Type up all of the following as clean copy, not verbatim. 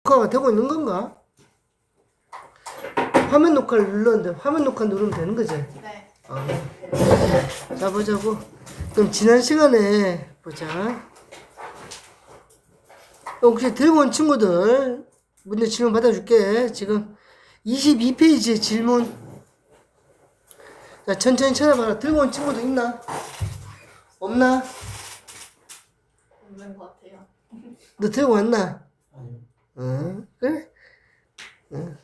녹화가 되고 있는 건가? 화면 녹화를 눌렀는데 화면 녹화 누르면 되는 거지? 네. 자, 보자고. 그럼 지난 시간에 보자. 혹시 들고 온 친구들 문제 질문 받아줄게. 지금 22페이지의 질문. 자, 천천히 찾아봐라. 들고 온 친구도 있나? 없나? 없는 것 같아요. 너 들고 왔나? 아니요. 응, 그래? 응.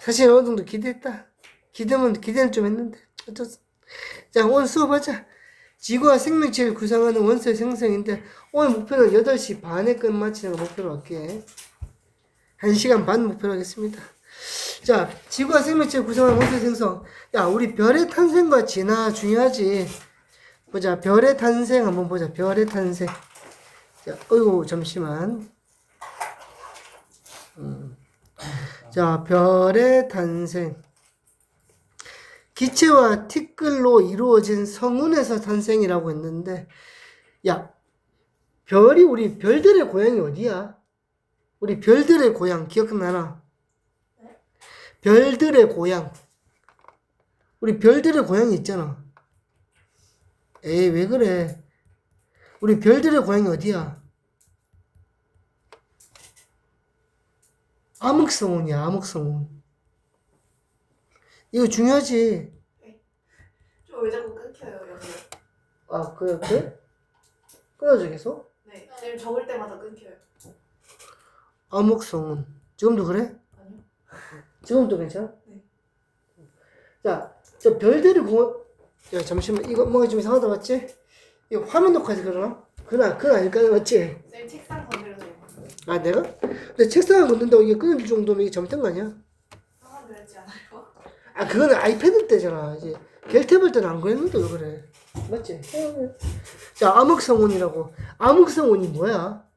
사실 어느 정도 기대했다. 기대는 좀 했는데 어쩌어. 자, 오늘 수업하자. 지구와 생명체를 구성하는 원소의 생성인데 오늘 목표는 8시 반에 끝마치는 걸 목표로 할게. 1시간 반 목표로 하겠습니다. 자, 지구와 생명체를 구성하는 원소의 생성. 야, 우리 별의 탄생과 진화 중요하지. 보자, 별의 탄생 한번 보자. 별의 탄생. 자, 어이구, 잠시만. 자, 별의 탄생. 기체와 티끌로 이루어진 성운에서 탄생이라고 했는데, 야, 별이 우리 별들의 고향이 어디야? 우리 별들의 고향 기억나나? 네? 별들의 고향. 우리 별들의 고향이 있잖아. 에이, 왜 그래? 우리 별들의 고향이 어디야? 암흑성운이야, 암흑성운. 이거 중요하지. 저 왜 자꾸 끊겨요, 여기? 아, 그래? 끊어져 계속? 네. 지금 적을 때마다 끊겨요. 암흑성운. 지금도 그래? 아니요? 지금도 괜찮아? 네. 자, 저 별들이 야, 잠시만. 이거 뭔가 좀 이상하다, 맞지? 이거 화면 녹화해서 그러나? 그건 아닐까, 맞지? 쌤 책상 건드려서요. 아, 내가? 근데 책상을 건든다고 이게 끊어질 정도면 이게 잘못된 거 아니야? 상관 그랬지 않아요? 아, 그거는 아이패드 때잖아. 이제 겔탭을 때는 안 그랬는데 왜 그래? 맞지? 자, 암흑성운이라고. 암흑성운이 뭐야?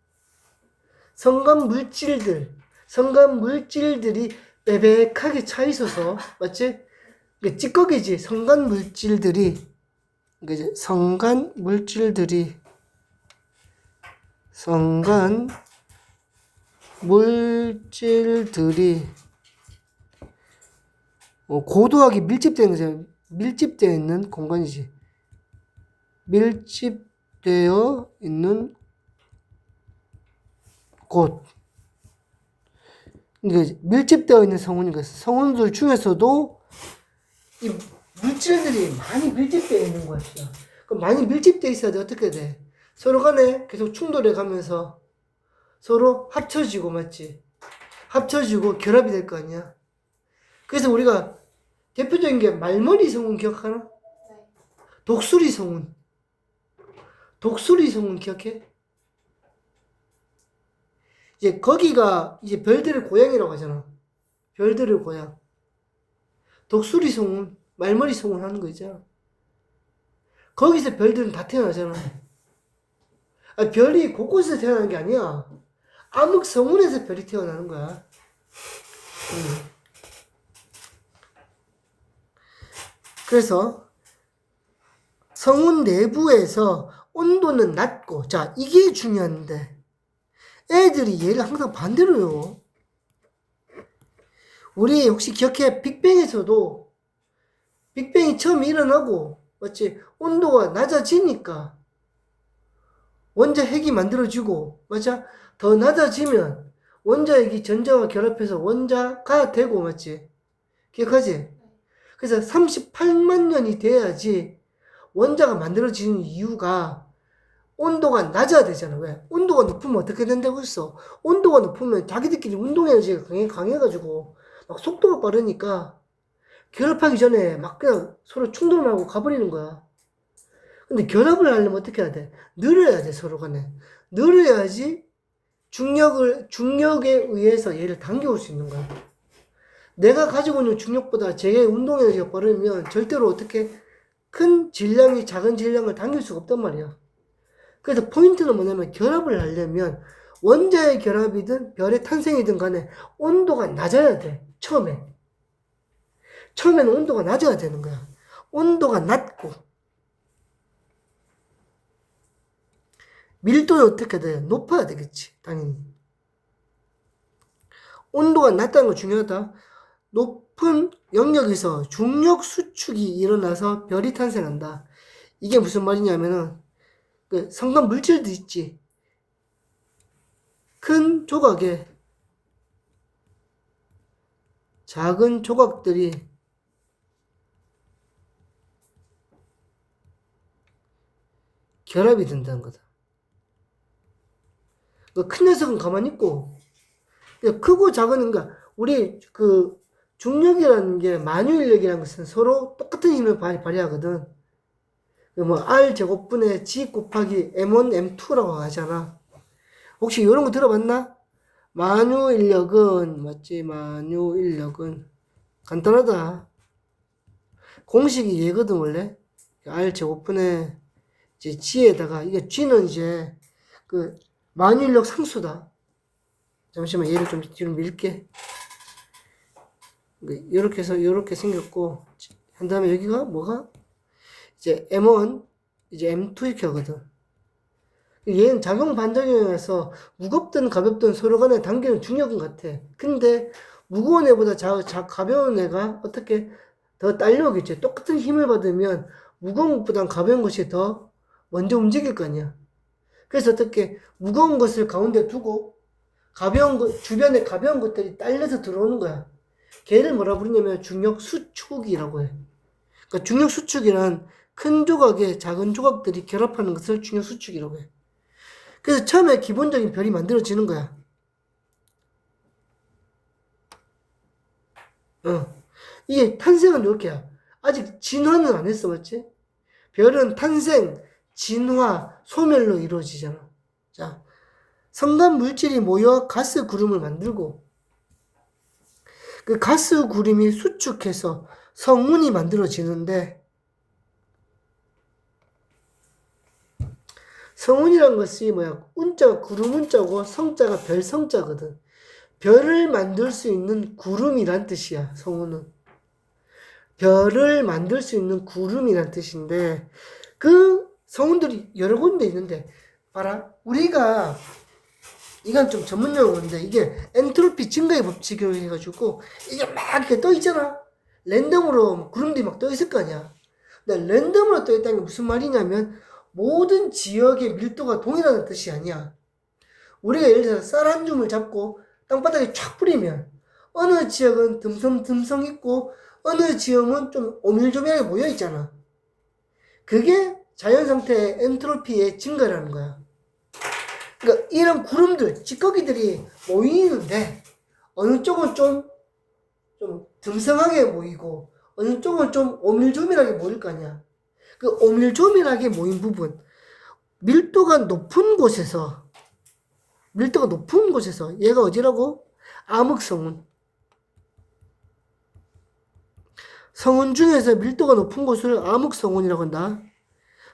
성간 물질들이 빼백하게 차 있어서, 맞지? 그 찌꺼기지. 성간 물질들이 고도하게 밀집되어 있는 공간이지. 밀집되어 있는 곳. 이게 밀집되어 있는 성운인 성운들 중에서도 이 물질들이 많이 밀집되어 있는 거야. 그럼 많이 밀집되어 있어야 돼. 어떻게 돼? 서로 간에 계속 충돌해 가면서 서로 합쳐지고, 맞지? 합쳐지고 결합이 될 거 아니야. 그래서 우리가 대표적인 게 말머리 성운 기억하나? 네. 독수리 성운 기억해? 이제 거기가 이제 별들의 고향이라고 하잖아. 별들의 고향. 독수리 성운, 말머리 성운 하는 거 있잖아. 거기서 별들은 다 태어나잖아. 아, 별이 곳곳에서 태어나는 게 아니야. 암흑 성운에서 별이 태어나는 거야. 그래서 성운 내부에서 온도는 낮고, 자, 이게 중요한데 애들이 얘를 항상 반대로 요. 우리 혹시 기억해? 빅뱅에서도 빅뱅이 처음 일어나고, 맞지? 온도가 낮아지니까 원자 핵이 만들어지고, 맞아? 더 낮아지면 원자 핵이 전자와 결합해서 원자가 되고, 맞지? 기억하지? 그래서 38만 년이 돼야지 원자가 만들어지는 이유가 온도가 낮아야 되잖아. 왜? 온도가 높으면 어떻게 된다고 했어? 온도가 높으면 자기들끼리 운동 에너지가 강해가지고 막 속도가 빠르니까 결합하기 전에 막 그냥 서로 충돌하고 가버리는 거야. 근데 결합을 하려면 어떻게 해야 돼? 늘어야 돼, 서로 간에. 늘어야지 중력에 의해서 얘를 당겨올 수 있는 거야. 내가 가지고 있는 중력보다 제 운동 에너지가 빠르면 절대로 어떻게 큰 질량이 작은 질량을 당길 수가 없단 말이야. 그래서 포인트는 뭐냐면 결합을 하려면 원자의 결합이든 별의 탄생이든 간에 온도가 낮아야 돼. 처음에는 온도가 낮아야 되는 거야. 온도가 낮고 밀도는 어떻게 돼? 높아야 되겠지, 당연히. 온도가 낮다는 거 중요하다. 높은 영역에서 중력 수축이 일어나서 별이 탄생한다. 이게 무슨 말이냐면은 그 성간 물질도 있지. 큰 조각에 작은 조각들이 결합이 된다는 거다. 그 큰 녀석은 가만히 있고, 크고 작은, 그러니까 우리 그 중력이라는 게 만유인력이라는 것은 서로 똑같은 힘을 발휘하거든. 뭐 R 제곱분의 G 곱하기 M1, M2라고 하잖아. 혹시 이런 거 들어봤나? 만유인력은 맞지? 만유인력은 간단하다. 공식이 얘거든 원래. R 제곱분의 이제 G에다가 이게 G는 이제 그 만유인력 상수다. 잠시만 얘를 좀 뒤로 밀게. 이렇게 해서 이렇게 생겼고 한 다음에 여기가 뭐가 이제 M1 이제 M2 이렇게 하거든. 얘는 작용 반작용에서 무겁든 가볍든 서로 간에 당기는 중력은 같아. 근데 무거운 애보다 가벼운 애가 어떻게 더 딸려오겠지. 똑같은 힘을 받으면 무거운 것보단 가벼운 것이 더 먼저 움직일 거 아니야. 그래서 어떻게 무거운 것을 가운데 두고 가벼운 것 주변에 가벼운 것들이 딸려서 들어오는 거야. 걔를 뭐라 부르냐면 중력 수축이라고 해. 그러니까 중력 수축이란 큰 조각에 작은 조각들이 결합하는 것을 중력 수축이라고 해. 그래서 처음에 기본적인 별이 만들어지는 거야. 이게 탄생은 이렇게야. 아직 진화는 안 했어, 맞지? 별은 탄생, 진화, 소멸로 이루어지잖아. 자, 성간 물질이 모여 가스 구름을 만들고, 그 가스 구름이 수축해서 성운이 만들어지는데, 성운이란 것이 뭐야? 운자가 구름 운자고 성자가 별 성자거든. 별을 만들 수 있는 구름이란 뜻이야, 성운은. 별을 만들 수 있는 구름이란 뜻인데, 그 성운들이 여러 군데 있는데, 봐라. 우리가, 이건 좀 전문 용어인데, 이게 엔트로피 증가의 법칙이라고 해가지고, 이게 막 이렇게 떠 있잖아. 랜덤으로 구름들이 막 떠 있을 거 아니야. 근데 랜덤으로 떠 있다는 게 무슨 말이냐면, 모든 지역의 밀도가 동일하다는 뜻이 아니야. 우리가 예를 들어서 쌀 한 줌을 잡고 땅바닥에 쫙 뿌리면 어느 지역은 듬성듬성 있고 어느 지역은 좀 오밀조밀하게 모여 있잖아. 그게 자연 상태의 엔트로피의 증가라는 거야. 그러니까 이런 구름들, 찌꺼기들이 모이는데 어느 쪽은 좀 듬성하게 모이고 어느 쪽은 좀 오밀조밀하게 모일 거 아니야. 그 오밀조밀하게 모인 부분, 밀도가 높은 곳에서 얘가 어디라고? 암흑성운. 성운 중에서 밀도가 높은 곳을 암흑성운이라고 한다.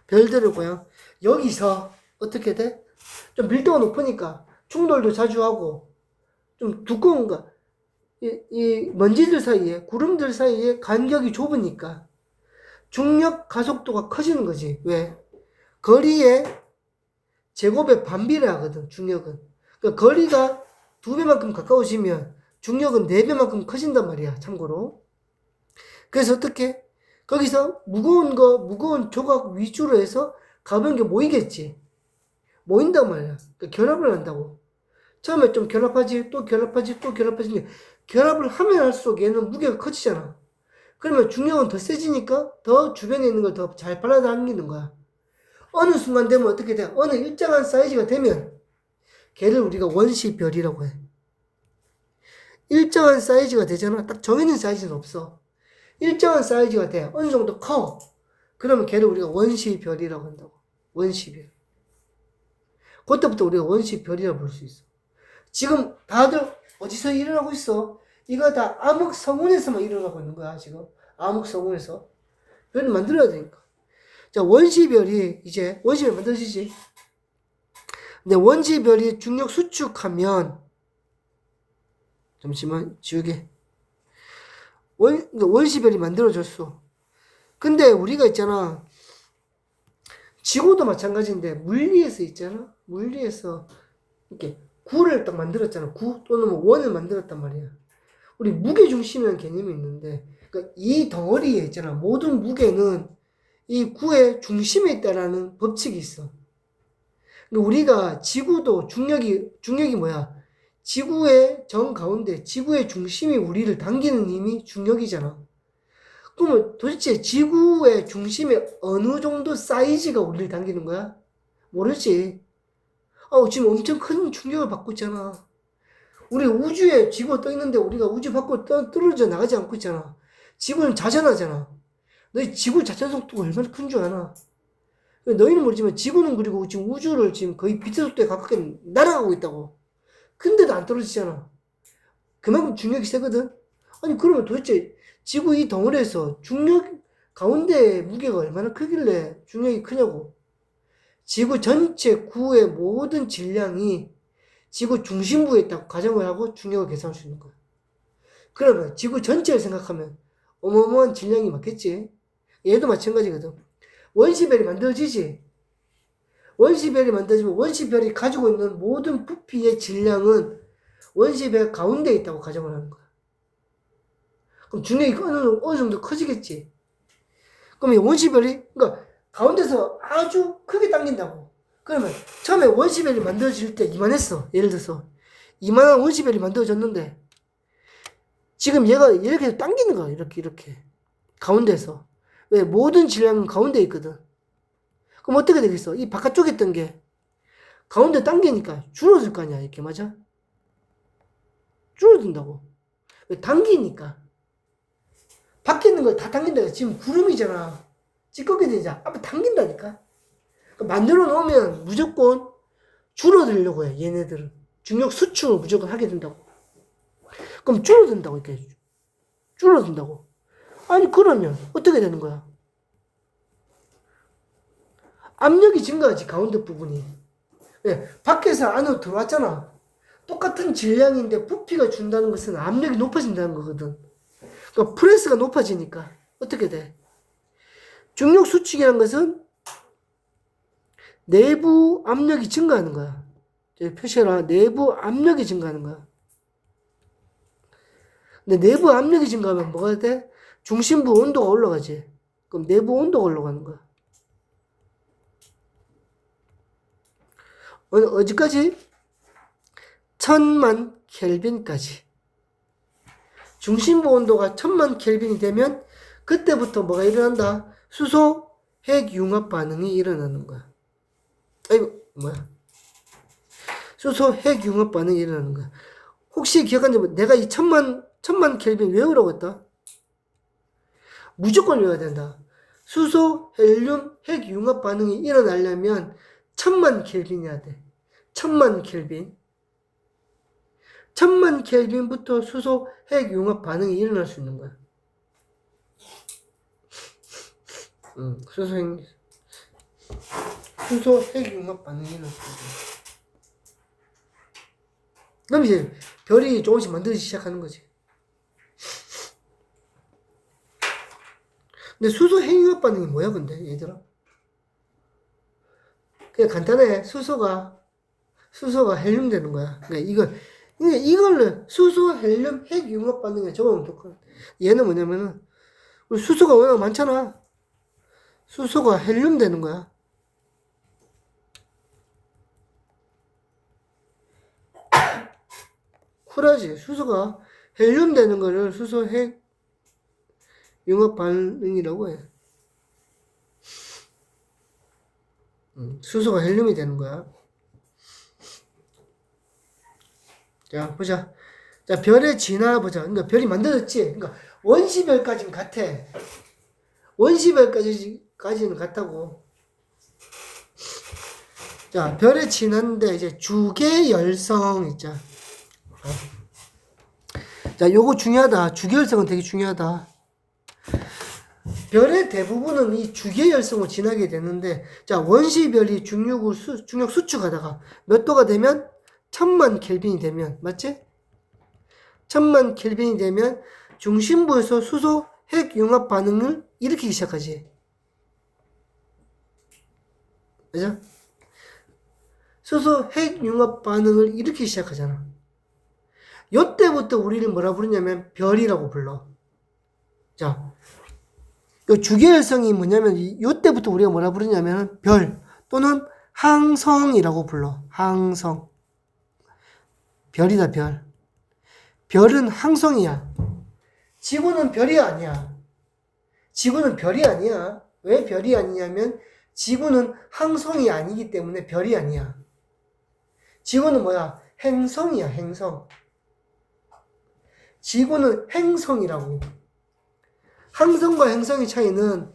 별들을 보여. 여기서 어떻게 돼? 좀 밀도가 높으니까 충돌도 자주 하고 좀 두꺼운 거. 이 먼지들 사이에, 구름들 사이에 간격이 좁으니까 중력 가속도가 커지는 거지. 왜? 거리에 제곱에 반비례하거든, 중력은. 그러니까 거리가 2배만큼 가까워지면 중력은 4배만큼 커진단 말이야, 참고로. 그래서 어떻게? 거기서 무거운 조각 위주로 해서 가벼운 게 모이겠지. 모인단 말이야. 그러니까 결합을 한다고. 처음에 좀 결합하지, 또 결합하지, 또 결합하지. 결합을 하면 할수록 얘는 무게가 커지잖아. 그러면 중력은 더 세지니까 더 주변에 있는 걸 더 잘 빨아당기는 거야. 어느 순간 되면 어떻게 돼? 어느 일정한 사이즈가 되면 걔를 우리가 원시별이라고 해. 일정한 사이즈가 되잖아. 딱 정해진 사이즈는 없어. 일정한 사이즈가 돼. 어느 정도 커. 그러면 걔를 우리가 원시별이라고 한다고. 원시별. 그때부터 우리가 원시별이라고 볼 수 있어. 지금 다들 어디서 일어나고 있어? 이거 다 암흑성운에서만 일어나고 있는 거야, 지금. 암흑성운에서. 별을 만들어야 되니까. 자, 원시별이 이제 원시별 만들어지지. 근데 원시별이 중력 수축하면 잠시만 지우개. 원시별이 만들어졌어. 근데 우리가 있잖아. 지구도 마찬가지인데 물리에서 있잖아. 물리에서 이렇게 구를 딱 만들었잖아. 구 또는 뭐 원을 만들었단 말이야. 우리 무게중심이라는 개념이 있는데, 그러니까 이 덩어리에 있잖아. 모든 무게는 이 구의 중심에 있다라는 법칙이 있어. 근데 우리가 지구도 중력이 뭐야? 지구의 정 가운데, 지구의 중심이 우리를 당기는 힘이 중력이잖아. 그러면 도대체 지구의 중심에 어느 정도 사이즈가 우리를 당기는 거야? 모르지. 지금 엄청 큰 충격을 받고 있잖아. 우리 우주에 지구가 떠 있는데 우리가 우주 밖으로 떨어져 나가지 않고 있잖아. 지구는 자전하잖아. 너희 지구 자전 속도가 얼마나 큰 줄 아나? 너희는 모르지만 지구는 그리고 지금 우주를 지금 거의 빛의 속도에 가깝게 날아가고 있다고. 근데도 안 떨어지잖아. 그만큼 중력이 세거든. 아니 그러면 도대체 지구 이 덩어리에서 중력 가운데 무게가 얼마나 크길래 중력이 크냐고. 지구 전체 구의 모든 질량이 지구 중심부에 있다고 가정을 하고 중력을 계산할 수 있는 거야. 그러면 지구 전체를 생각하면 어마어마한 질량이 맞겠지. 얘도 마찬가지거든. 원시별이 만들어지지. 원시별이 만들어지면 원시별이 가지고 있는 모든 부피의 질량은 원시별 가운데 있다고 가정을 하는 거야. 그럼 중력이 어느 정도 커지겠지. 그러면 원시별이 그러니까 가운데서 아주 크게 당긴다고. 그러면 처음에 원시별이 만들어질 때 이만했어. 예를 들어서 이만한 원시별이 만들어졌는데 지금 얘가 이렇게 당기는 거야. 이렇게 가운데서. 왜? 모든 질량은 가운데 있거든. 그럼 어떻게 되겠어? 이 바깥쪽에 있던 게 가운데 당기니까 줄어들 거 아니야. 이렇게 맞아? 줄어든다고. 왜? 당기니까. 밖에 있는 걸 다 당긴다. 지금 구름이잖아. 찌꺼기 되자. 앞에 당긴다니까. 만들어 놓으면 무조건 줄어들려고 해. 얘네들은. 중력 수축을 무조건 하게 된다고. 그럼 줄어든다고. 이렇게. 줄어든다고. 아니 그러면 어떻게 되는 거야? 압력이 증가하지. 가운데 부분이. 왜? 밖에서 안으로 들어왔잖아. 똑같은 질량인데 부피가 준다는 것은 압력이 높아진다는 거거든. 그러니까 프레스가 높아지니까 어떻게 돼? 중력 수축이라는 것은 내부 압력이 증가하는 거야. 여기 표시해라. 내부 압력이 증가하는 거야. 근데 내부 압력이 증가하면 뭐가 돼? 중심부 온도가 올라가지. 그럼 내부 온도가 올라가는 거야. 어디까지? 1000만 켈빈까지. 중심부 온도가 1000만 켈빈이 되면 그때부터 뭐가 일어난다? 수소 핵융합 반응이 일어나는 거야. 아이고 뭐야? 수소 핵융합 반응이 일어나는 거야. 혹시 기억하는지 내가 이 1000만 켈빈 외우라고 했다? 무조건 외워야 된다. 수소 헬륨 핵융합 반응이 일어나려면 1000만 켈빈이어야 돼. 1000만 켈빈. 1000만 켈빈부터 수소 핵융합 반응이 일어날 수 있는 거야. 수소 핵융합 반응이 일어날 수 있는 거야. 그럼 이제 별이 조금씩 만들어지기 시작하는 거지. 근데 수소 핵융합 반응이 뭐야 근데 얘들아? 그냥 간단해. 수소가 헬륨 되는 거야. 그러니까 이걸로 수소 헬륨 핵융합 반응에 적으면 좋거든. 얘는 뭐냐면은 우리 수소가 워낙 많잖아. 수소가 헬륨 되는 거야. 쿨하지. 수소가 헬륨 되는 거를 수소 핵융합 반응이라고 해. 수소가 헬륨이 되는 거야. 자, 보자. 자, 별의 진화 보자. 그러니까 별이 만들어졌지. 그러니까 원시별까지는 같아. 원시별까지는 같다고. 자, 별의 진화인데 이제 주계열성 있자. 자, 요거 중요하다. 주계열성은 되게 중요하다. 별의 대부분은 이 주계열성으로 지나게 되는데, 자, 원시별이 중력 수축하다가 몇 도가 되면 1000만 켈빈이 되면, 맞지? 1000만 켈빈이 되면 중심부에서 수소 핵융합 반응을 일으키기 시작하지. 맞아? 수소 핵융합 반응을 일으키기 시작하잖아. 요때부터 우리를 뭐라 부르냐면 별이라고 불러. 자, 요 주계열성이 뭐냐면 요때부터 우리가 뭐라 부르냐면 별 또는 항성이라고 불러. 항성. 별이다, 별. 별은 항성이야. 지구는 별이 아니야. 지구는 별이 아니야. 왜 별이 아니냐면 지구는 항성이 아니기 때문에 별이 아니야. 지구는 뭐야? 행성이야, 행성. 지구는 행성이라고. 항성과 행성의 차이는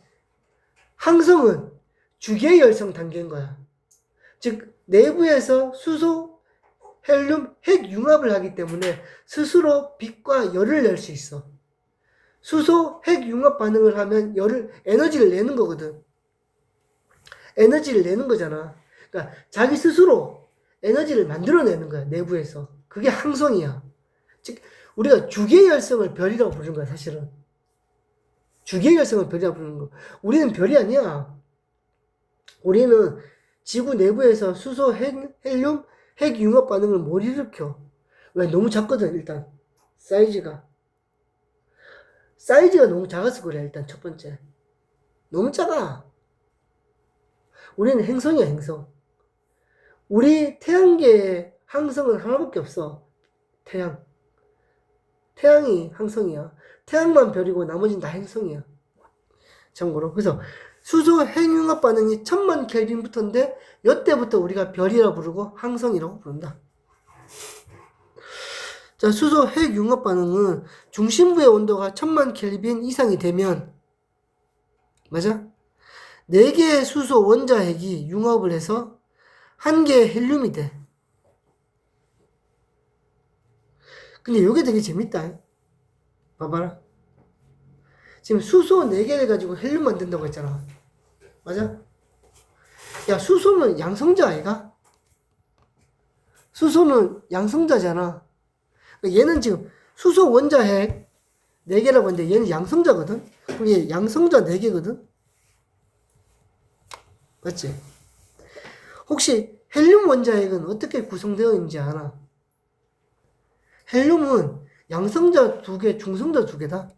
항성은 주계열성 단계인 거야. 즉 내부에서 수소, 헬륨, 핵융합을 하기 때문에 스스로 빛과 열을 낼 수 있어. 수소, 핵융합 반응을 하면 에너지를 내는 거거든. 에너지를 내는 거잖아. 그러니까 자기 스스로 에너지를 만들어내는 거야, 내부에서. 그게 항성이야. 즉 우리가 주계열성을 별이라고 부르는 거야, 사실은. 주계열성을 별이라고 부르는 거. 우리는 별이 아니야. 우리는 지구 내부에서 수소, 헬륨, 핵융합 반응을 못 일으켜. 왜? 너무 작거든, 일단. 사이즈가 너무 작아서 그래, 일단 첫 번째. 너무 작아. 우리는 행성이야, 행성. 우리 태양계의 항성은 하나밖에 없어. 태양이 항성이야. 태양만 별이고 나머지는 다 행성이야. 참고로. 그래서 수소 핵융합 반응이 1000만 켈빈부터인데 이때부터 우리가 별이라 부르고 항성이라고 부른다. 자, 수소 핵융합 반응은 중심부의 온도가 1000만 켈빈 이상이 되면 맞아? 4개의 수소 원자핵이 융합을 해서 1개의 헬륨이 돼. 근데 이게 되게 재밌다. 봐봐라. 지금 수소 4개를 가지고 헬륨 만든다고 했잖아. 맞아? 야, 수소는 양성자 아이가? 수소는 양성자잖아. 얘는 지금 수소 원자핵 4개라고 했는데 얘는 양성자거든? 그럼 얘 양성자 4개거든? 맞지? 혹시 헬륨 원자핵은 어떻게 구성되어 있는지 알아? 헬륨은 양성자 2개, 중성자 2개다.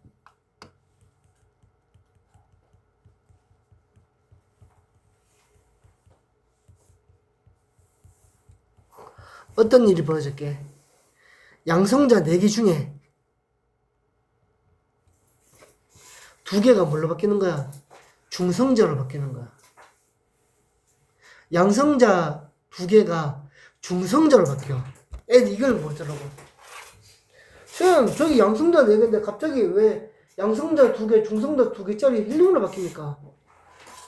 어떤 일이 벌어졌게? 양성자 4개 중에 2개가 뭘로 바뀌는 거야? 중성자로 바뀌는 거야. 양성자 2개가 중성자로 바뀌어. 애들 이걸 보더라고. 쌤, 저기 양성자 4개인데 갑자기 왜 양성자 2개, 중성자 2개짜리 헬륨으로 바뀝니까?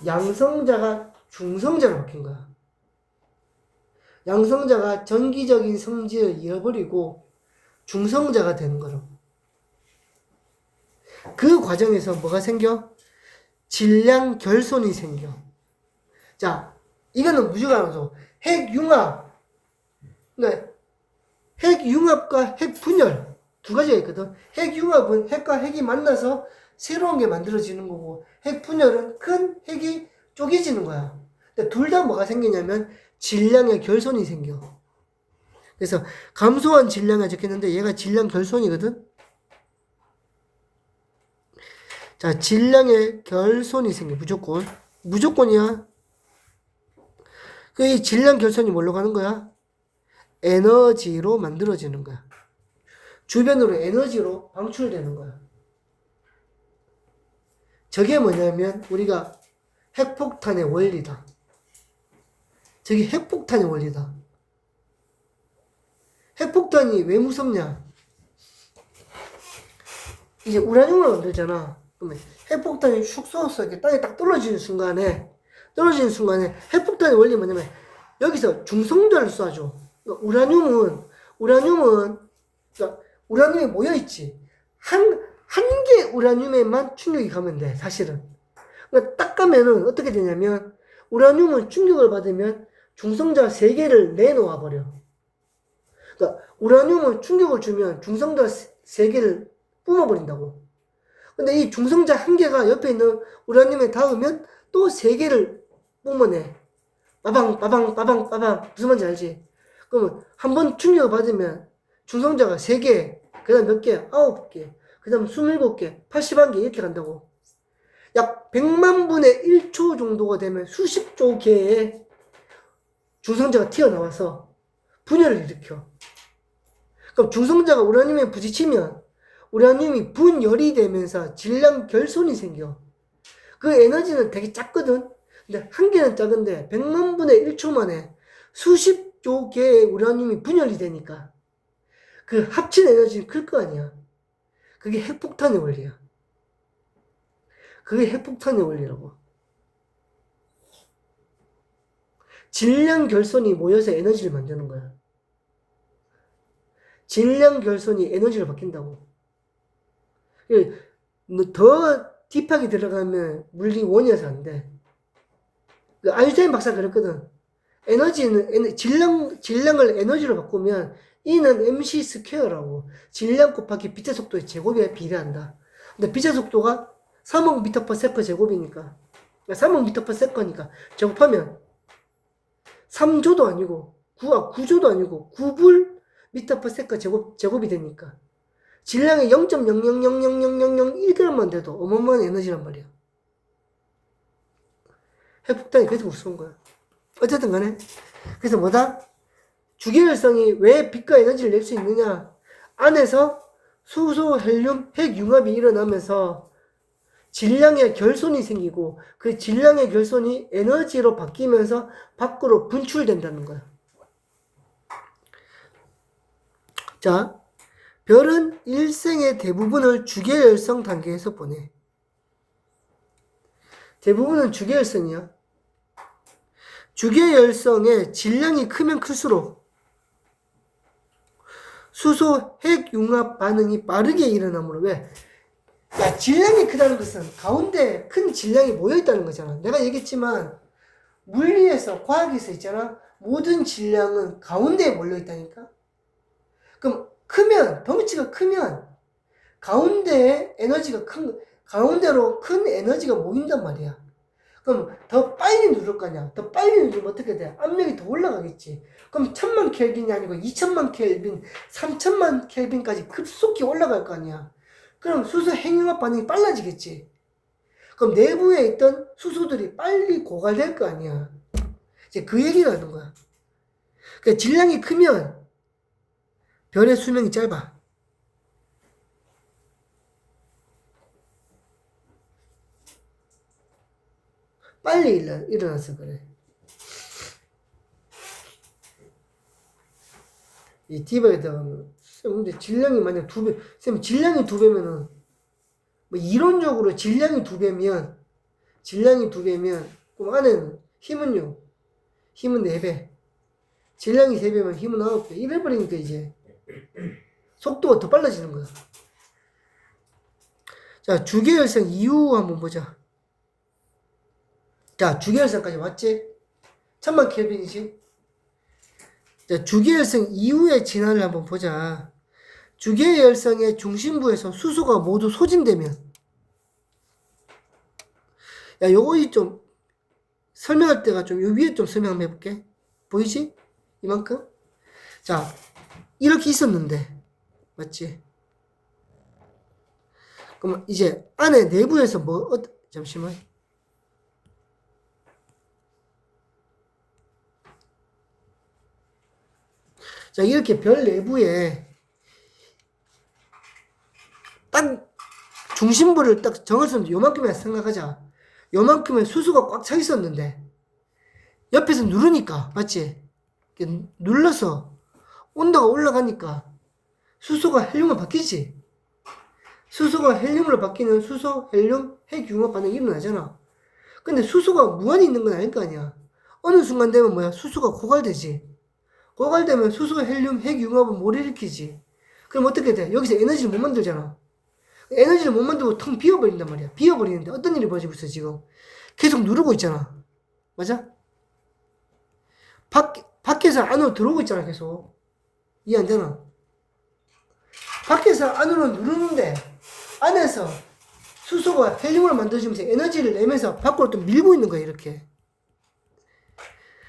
양성자가 중성자로 바뀐 거야. 양성자가 전기적인 성질을 잃어버리고 중성자가 되는 거로. 그 과정에서 뭐가 생겨? 질량 결손이 생겨. 자, 이거는 무조건 알아서 핵융합. 그러니까 핵융합과 핵분열 2가지가 있거든. 핵융합은 핵과 핵이 만나서 새로운 게 만들어지는 거고, 핵분열은 큰 핵이 쪼개지는 거야. 근데 둘 다 뭐가 생기냐면 질량의 결손이 생겨. 그래서 감소한 질량이 적혔는데 얘가 질량 결손이거든. 자, 질량의 결손이 생겨. 무조건이야. 이 질량 결손이 뭘로 가는 거야? 에너지로 만들어지는 거야. 주변으로 에너지로 방출되는 거야. 저게 뭐냐면 우리가 핵폭탄의 원리다. 저게 핵폭탄의 원리다. 핵폭탄이 왜 무섭냐? 이제 우라늄을 만들잖아. 그러면 핵폭탄이 슉 쏘아서 이렇게 땅에 딱 떨어지는 순간에 핵폭탄의 원리 뭐냐면 여기서 중성자를 쏴줘. 그러니까 우라늄이 모여있지. 한 개 우라늄에만 충격이 가면 돼, 사실은. 그러니까 딱 가면은 어떻게 되냐면 우라늄은 충격을 받으면 중성자 3개를 내놓아 버려. 그러니까 우라늄은 충격을 주면 중성자 3개를 뿜어버린다고. 근데 이 중성자 1개가 옆에 있는 우라늄에 닿으면 또 3개를 뿜어내. 빠방 빠방 빠방 빠방 무슨 말인지 알지? 그러면 한 번 충격을 받으면 중성자가 3개, 그 다음 몇 개? 9개, 그 다음 27개, 81개 이렇게 간다고. 약 100만 분의 1초 정도가 되면 수십조 개의 중성자가 튀어나와서 분열을 일으켜. 그럼 중성자가 우라늄에 부딪히면 우라늄이 분열이 되면서 질량 결손이 생겨. 그 에너지는 되게 작거든. 근데 한 개는 작은데 100만 분의 1초 만에 수십조 개의 우라늄이 분열이 되니까 그 합친 에너지는 클 거 아니야. 그게 핵폭탄의 원리야. 그게 핵폭탄의 원리라고. 질량 결손이 모여서 에너지를 만드는 거야. 질량 결손이 에너지를 바뀐다고. 더 딥하게 들어가면 물리 원이어서 안 돼. 그 아인슈타인 박사 그랬거든. 질량을 에너지로 바꾸면 E는 mc 스퀘어라고. 질량 곱하기 빛의 속도의 제곱에 비례한다. 근데 빛의 속도가 3억 미터 퍼 세컨 제곱이니까 3억 미터 퍼 세컨이니까 제곱하면 3조도 아니고 9조도 아니고 9불 미터 퍼 세컨 제곱이 되니까 질량의 0.00000001g만 돼도 어마어마한 에너지란 말이야. 핵폭탄이 계속 우스운 거야. 어쨌든 간에 그래서 뭐다? 주기율성이 왜 빛과 에너지를 낼 수 있느냐? 안에서 수소, 헬륨, 핵융합이 일어나면서 질량의 결손이 생기고 그 질량의 결손이 에너지로 바뀌면서 밖으로 분출된다는 거야. 자, 별은 일생의 대부분을 주계열성 단계에서 보내. 대부분은 주계열성이야. 주계열성의 질량이 크면 클수록 수소 핵융합 반응이 빠르게 일어나므로 왜? 야, 질량이 크다는 것은 가운데 큰 질량이 모여있다는 거잖아. 내가 얘기했지만 물리에서 과학에서 있잖아. 모든 질량은 가운데에 몰려있다니까. 그럼 크면, 덩치가 크면 가운데에 에너지가 가운데로 큰 에너지가 모인단 말이야. 그럼 더 빨리 누를 거 아니야. 더 빨리 누르면 어떻게 돼? 압력이 더 올라가겠지. 그럼 1000만 켈빈이 아니고 2000만 켈빈, 3000만 켈빈까지 급속히 올라갈 거 아니야. 그럼 수소 핵융합 반응이 빨라지겠지. 그럼 내부에 있던 수소들이 빨리 고갈될 거 아니야. 이제 그 얘기를 하는 거야. 그러니까 질량이 크면 별의 수명이 짧아. 빨리 일어나서 그래. 이 디바에다가 근데 질량이 만약 2배, 쌤 질량이 2배면은 뭐 이론적으로 질량이 2배면 그럼 안에는 힘은요? 힘은 4배. 질량이 3배면 힘은 9배. 이래버리니까 이제 속도가 더 빨라지는 거야. 자, 주계열성 이후 한번 보자. 자, 주계열성까지 왔지? 1000만 켈빈이지? 자, 주계열성 이후의 진화를 한번 보자. 주계열성의 중심부에서 수소가 모두 소진되면, 야, 요거 좀 설명할 때가 좀 요 위에 좀 설명 한번 해볼게. 보이지? 이만큼? 자, 이렇게 있었는데, 맞지? 그럼 이제 안에 내부에서 잠시만. 자, 이렇게 별 내부에 딱 중심부를 딱 정했었는데 요만큼이나 생각하자. 요만큼의 수소가 꽉 차 있었는데 옆에서 누르니까 맞지? 눌러서 온도가 올라가니까 수소가 헬륨으로 바뀌지. 수소가 헬륨으로 바뀌는 수소, 헬륨, 핵융합 반응이 일어나잖아. 근데 수소가 무한히 있는 건 아닐 거 아니야. 어느 순간 되면 뭐야? 수소가 고갈되지. 고갈되면 수소, 헬륨, 핵융합은 못 일으키지. 그럼 어떻게 돼? 여기서 에너지를 못 만들잖아. 에너지를 못 만들고 텅 비어버린단 말이야. 비어버리는데 어떤 일이 벌어지고 있어 지금? 계속 누르고 있잖아. 맞아? 밖에서 안으로 들어오고 있잖아 계속. 이해 안 되나? 밖에서 안으로 누르는데 안에서 수소가 헬륨을 만들어주면서 에너지를 내면서 밖으로 또 밀고 있는 거야 이렇게.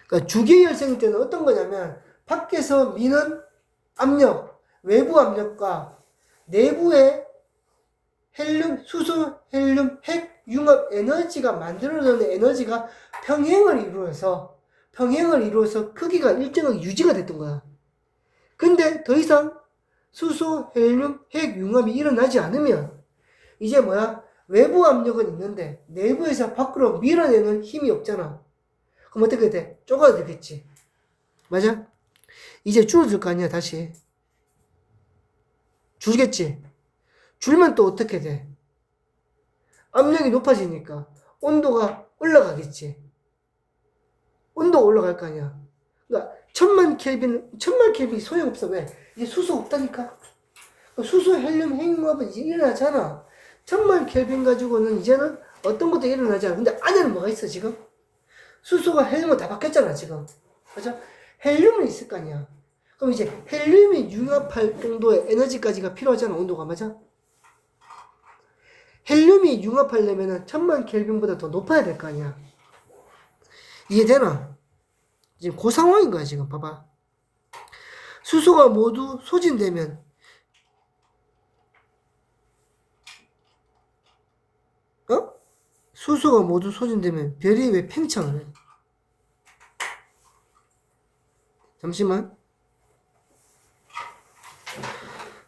그러니까 주계열성일 때는 어떤 거냐면 밖에서 미는 압력, 외부 압력과 내부의 헬륨, 수소, 헬륨, 핵, 융합 에너지가 만들어내는 에너지가 평행을 이루어서 크기가 일정하게 유지가 됐던 거야. 근데 더 이상 수소, 헬륨, 핵, 융합이 일어나지 않으면 이제 뭐야? 외부 압력은 있는데 내부에서 밖으로 밀어내는 힘이 없잖아. 그럼 어떻게 돼? 쪼그라들겠지. 맞아? 이제 줄어들 거 아니야, 다시. 줄겠지? 줄면 또 어떻게 돼? 압력이 높아지니까 온도가 올라가겠지. 온도가 올라갈 거 아니야. 그러니까 천만 켈빈이 소용없어. 왜? 이제 수소 없다니까. 수소, 헬륨, 핵융합은 이제 일어나잖아. 천만 켈빈 가지고는 이제는 어떤 것도 일어나지 않아. 근데 안에는 뭐가 있어, 지금? 수소가 헬륨으로 다 바뀌었잖아, 지금. 맞아? 헬륨은 있을 거 아니야. 그럼 이제 헬륨이 융합할 정도의 에너지까지가 필요하잖아, 온도가. 맞아? 헬륨이 융합하려면 천만 켈빈보다 더 높아야 될 거 아니야. 이해되나? 지금 그 상황인 거야, 지금. 봐봐. 수소가 모두 소진되면 수소가 모두 소진되면 별이 왜 팽창을 해? 잠시만.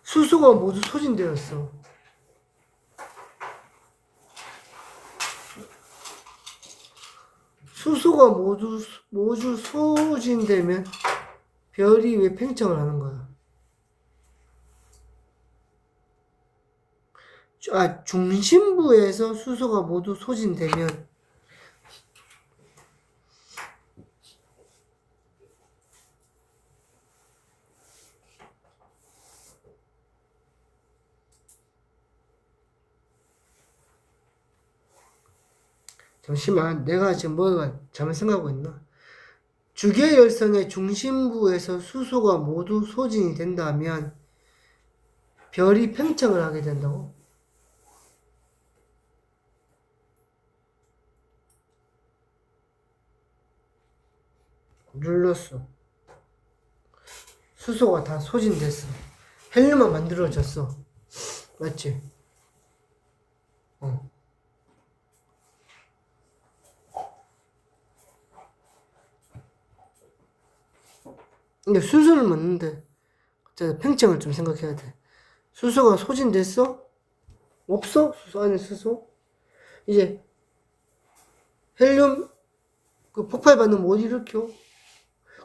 수소가 모두 소진되었어. 수소가 모두 소진되면 별이 왜 팽창을 하는 거야? 중심부에서 수소가 모두 소진되면 잠시만, 내가 지금 뭐가 잘못 생각하고 있나? 주계열성의 중심부에서 수소가 모두 소진이 된다면 별이 팽창을 하게 된다고? 눌렀어. 수소가 다 소진됐어. 헬륨만 만들어졌어. 맞지? 어. 근데 순서를 맞는데 팽창을 좀 생각해야 돼. 수소가 소진됐어? 없어? 수소 안에 수소? 이제 헬륨 그 폭발 반응 못 일으켜?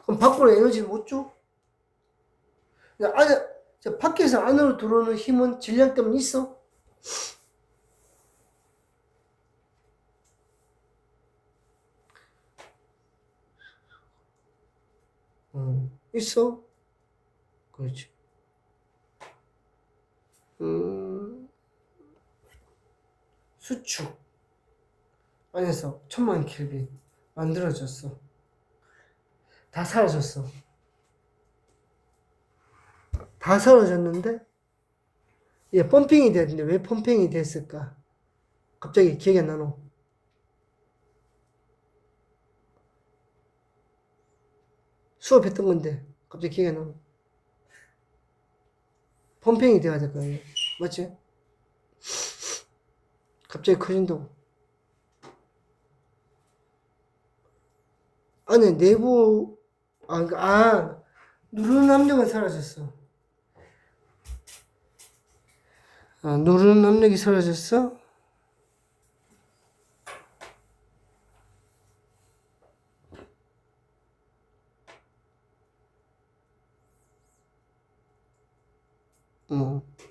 그럼 밖으로 에너지를 못 줘? 밖에서 안으로 들어오는 힘은 질량 때문에 있어? 있어? 그렇지. 수축 안에서 천만 켈빈 만들어졌어. 다 사라졌어. 다 사라졌는데 얘 펌핑이 됐는데 왜 펌핑이 됐을까? 갑자기 기억이 안 나노? 수업했던 건데 갑자기 기억이 안 나노? 펌핑이 돼야 될 거 아니야. 맞지? 갑자기 커진다고. 안에 내부 누르는 압력은 사라졌어. 누르는 압력이 사라졌어?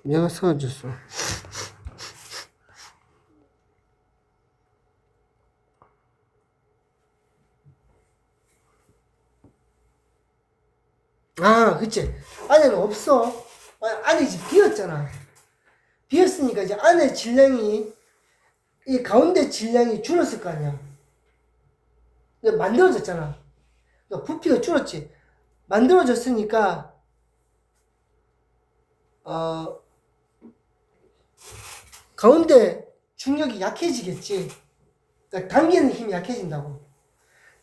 얘가 사라졌어. 그치. 안에는 없어. 안에 이제 비었잖아. 비었으니까 이제 안에 질량이, 이 가운데 질량이 줄었을 거 아니야. 만들어졌잖아. 부피가 줄었지. 만들어졌으니까, 가운데 중력이 약해지겠지. 그러니까 당기는 힘이 약해진다고.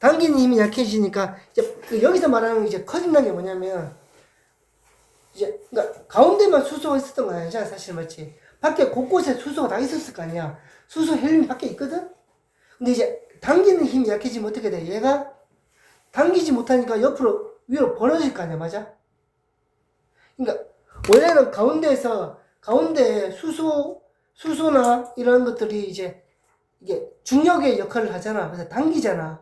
당기는 힘이 약해지니까 이제 그 여기서 말하는 이제 커진다는 게 뭐냐면 이제 그러니까 가운데만 수소가 있었던 거 아니야, 사실 맞지? 밖에 곳곳에 수소가 다 있었을 거 아니야. 수소 헬륨이 밖에 있거든. 근데 이제 당기는 힘이 약해지면 어떻게 돼? 얘가 당기지 못하니까 옆으로 위로 벌어질 거 아니야, 맞아? 그러니까 원래는 가운데에 수소나 이런 것들이 이제 이게 중력의 역할을 하잖아. 그래서 당기잖아.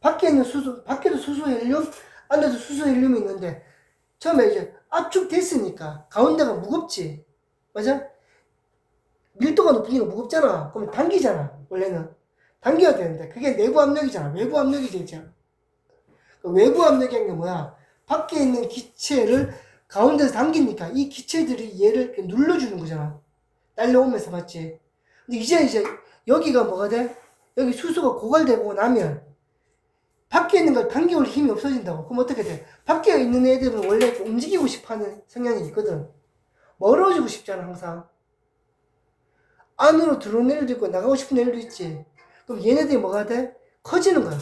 밖에도 수소 헬륨, 안에도 수소 헬륨이 있는데 처음에 이제 압축됐으니까 가운데가 무겁지. 맞아? 밀도가 높으니까 무겁잖아. 그러면 당기잖아. 원래는. 당겨야 되는데 그게 내부 압력이잖아. 외부 압력이 되잖아. 외부 압력이라는 게 뭐야? 밖에 있는 기체를 가운데서 당기니까 이 기체들이 얘를 이렇게 눌러주는 거잖아. 딸려오면서 맞지? 근데 이제 여기가 뭐가 돼? 여기 수소가 고갈되고 나면 밖에 있는 걸 당겨올 힘이 없어진다고. 그럼 어떻게 돼? 밖에 있는 애들은 원래 움직이고 싶어 하는 성향이 있거든. 멀어지고 싶잖아, 항상. 안으로 들어오는 애들도 있고 나가고 싶은 애들도 있지. 그럼 얘네들이 뭐가 돼? 커지는 거야.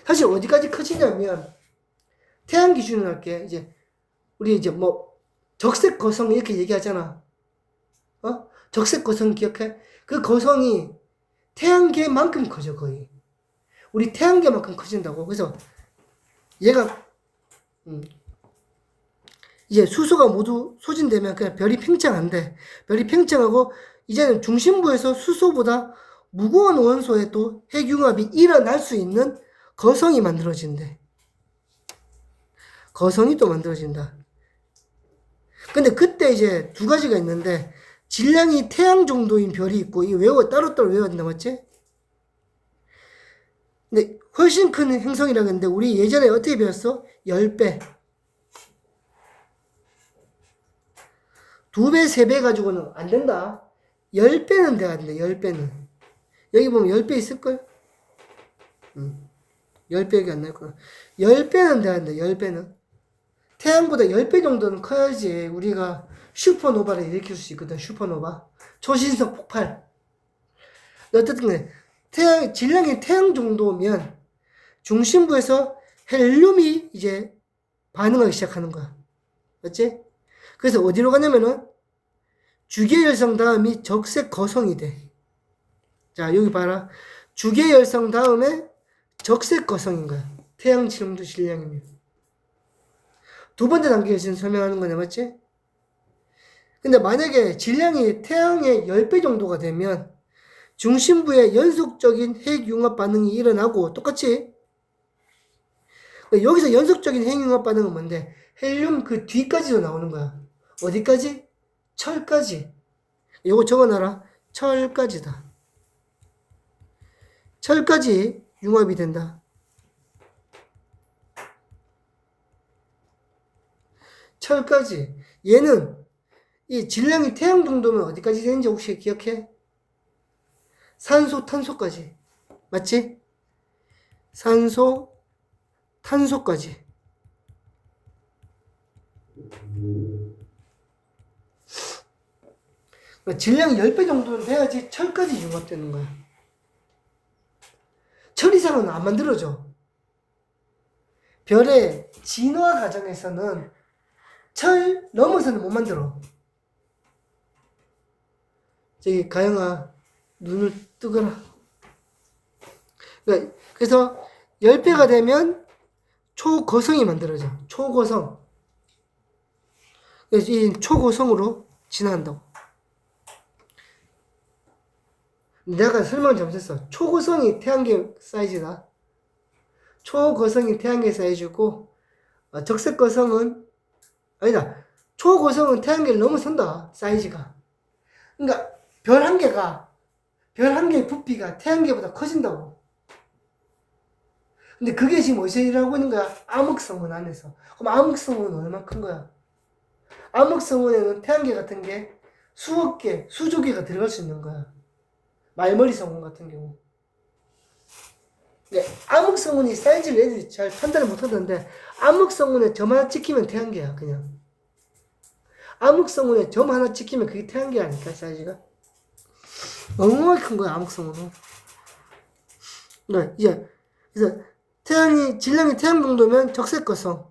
사실 어디까지 커지냐면 태양 기준으로 할게. 이제 우리 이제 뭐 적색 거성 이렇게 얘기하잖아. 적색 거성 기억해? 그 거성이 태양계만큼 커져 거의. 우리 태양계만큼 커진다고. 그래서 얘가 이제 수소가 모두 소진되면 그냥 별이 팽창한대. 별이 팽창하고 이제는 중심부에서 수소보다 무거운 원소에 또 핵융합이 일어날 수 있는 거성이 만들어진대. 거성이 또 만들어진다. 근데 그때 이제 두 가지가 있는데 질량이 태양 정도인 별이 있고 이 따로따로 외워야 된다, 맞지? 근데 훨씬 큰 행성이라고 했는데 우리 예전에 어떻게 배웠어? 10배. 2배, 3배 가지고는 안 된다. 10배는 돼야 된다, 10배는. 여기 보면 10배 있을걸? 10배가 안 나올거야. 10배는 돼야 된다, 10배는. 태양보다 10배 정도는 커야지 우리가 슈퍼노바를 일으킬 수 있거든, 슈퍼노바. 초신성 폭발. 어쨌든 간에 질량이 태양 정도면 중심부에서 헬륨이 이제 반응하기 시작하는 거야. 맞지? 그래서 어디로 가냐면은 주계열성 다음이 적색 거성이 돼. 자, 여기 봐라. 주계열성 다음에 적색 거성인 거야. 태양 정도 질량이면. 두 번째 단계에 지금 설명하는 거네, 맞지? 근데 만약에 질량이 태양의 10배 정도가 되면 중심부에 연속적인 핵융합 반응이 일어나고 똑같이 여기서 연속적인 핵융합 반응은 뭔데? 헬륨 그 뒤까지도 나오는 거야. 어디까지? 철까지. 요거 적어놔라. 철까지다. 철까지 융합이 된다. 철까지. 얘는 이 질량이 태양 정도면 어디까지 되는지 혹시 기억해? 산소, 탄소까지. 맞지? 산소, 탄소까지. 질량이 10배 정도는 돼야지 철까지 융합되는 거야. 철 이상은 안 만들어져. 별의 진화 과정에서는 철 넘어서는 못 만들어. 저기 가영아, 눈을 뜨거라. 그래서 10배가 되면 초거성이 만들어져. 초거성. 그래서 이 초거성으로 진화한다고. 내가 설명을 잘못했어. 초고성이 태양계 사이즈다. 초고성이 태양계 사이즈고 적색거성은 아니다. 초고성은 태양계를 넘어선다. 사이즈가. 그러니까 별 한 개의 부피가 태양계보다 커진다고. 근데 그게 지금 어디서 일하고 있는 거야? 암흑성운 안에서. 그럼 암흑성운은 얼마나 큰 거야? 암흑성운에는 태양계 같은 게 수억 개, 수조 개가 들어갈 수 있는 거야. 말머리 성운 같은 경우. 암흑성운이 사이즈를 애들이 잘 판단을 못 하던데, 암흑성운에 점 하나 찍히면 태양계야, 그냥. 암흑성운에 점 하나 찍히면 그게 태양계라니까, 사이즈가. 엉망하게 큰 거야, 암흑성운은. 이제 그래서 질량이 태양 정도면 적색거성,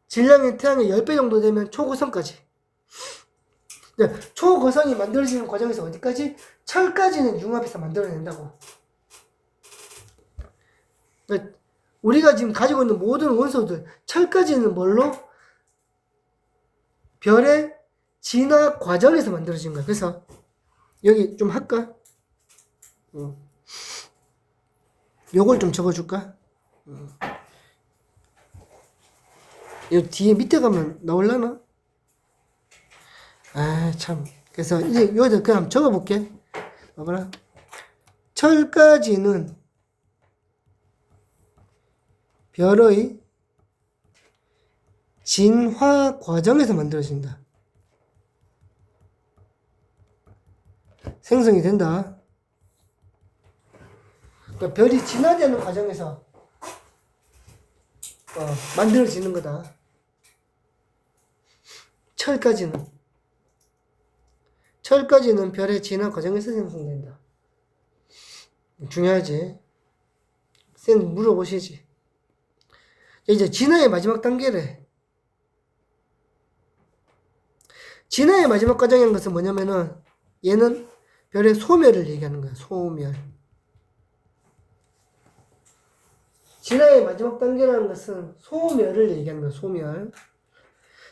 질량이 태양의 10배 정도 되면 초고성까지. 초고성이 만들어지는 과정에서 어디까지? 철까지는 융합해서 만들어낸다고. 그러니까 우리가 지금 가지고 있는 모든 원소들, 철까지는 뭘로? 별의 진화 과정에서 만들어진 거야. 그래서 여기 좀 할까? 요걸 좀 적어줄까? 이 뒤에 밑에 가면 나올라나? 아, 참. 그래서 이제 여기다 그냥 적어볼게. 봐봐라. 철까지는 별의 진화 과정에서 만들어진다. 생성이 된다. 그러니까 별이 진화되는 과정에서 만들어지는 거다. 철까지는 별의 진화 과정에서 생성된다. 중요하지. 쌤 물어보시지. 이제 진화의 마지막 단계래. 진화의 마지막 과정인 것은 뭐냐면은 얘는 별의 소멸을 얘기하는 거야. 소멸. 진화의 마지막 단계라는 것은 소멸을 얘기하는 거야. 소멸.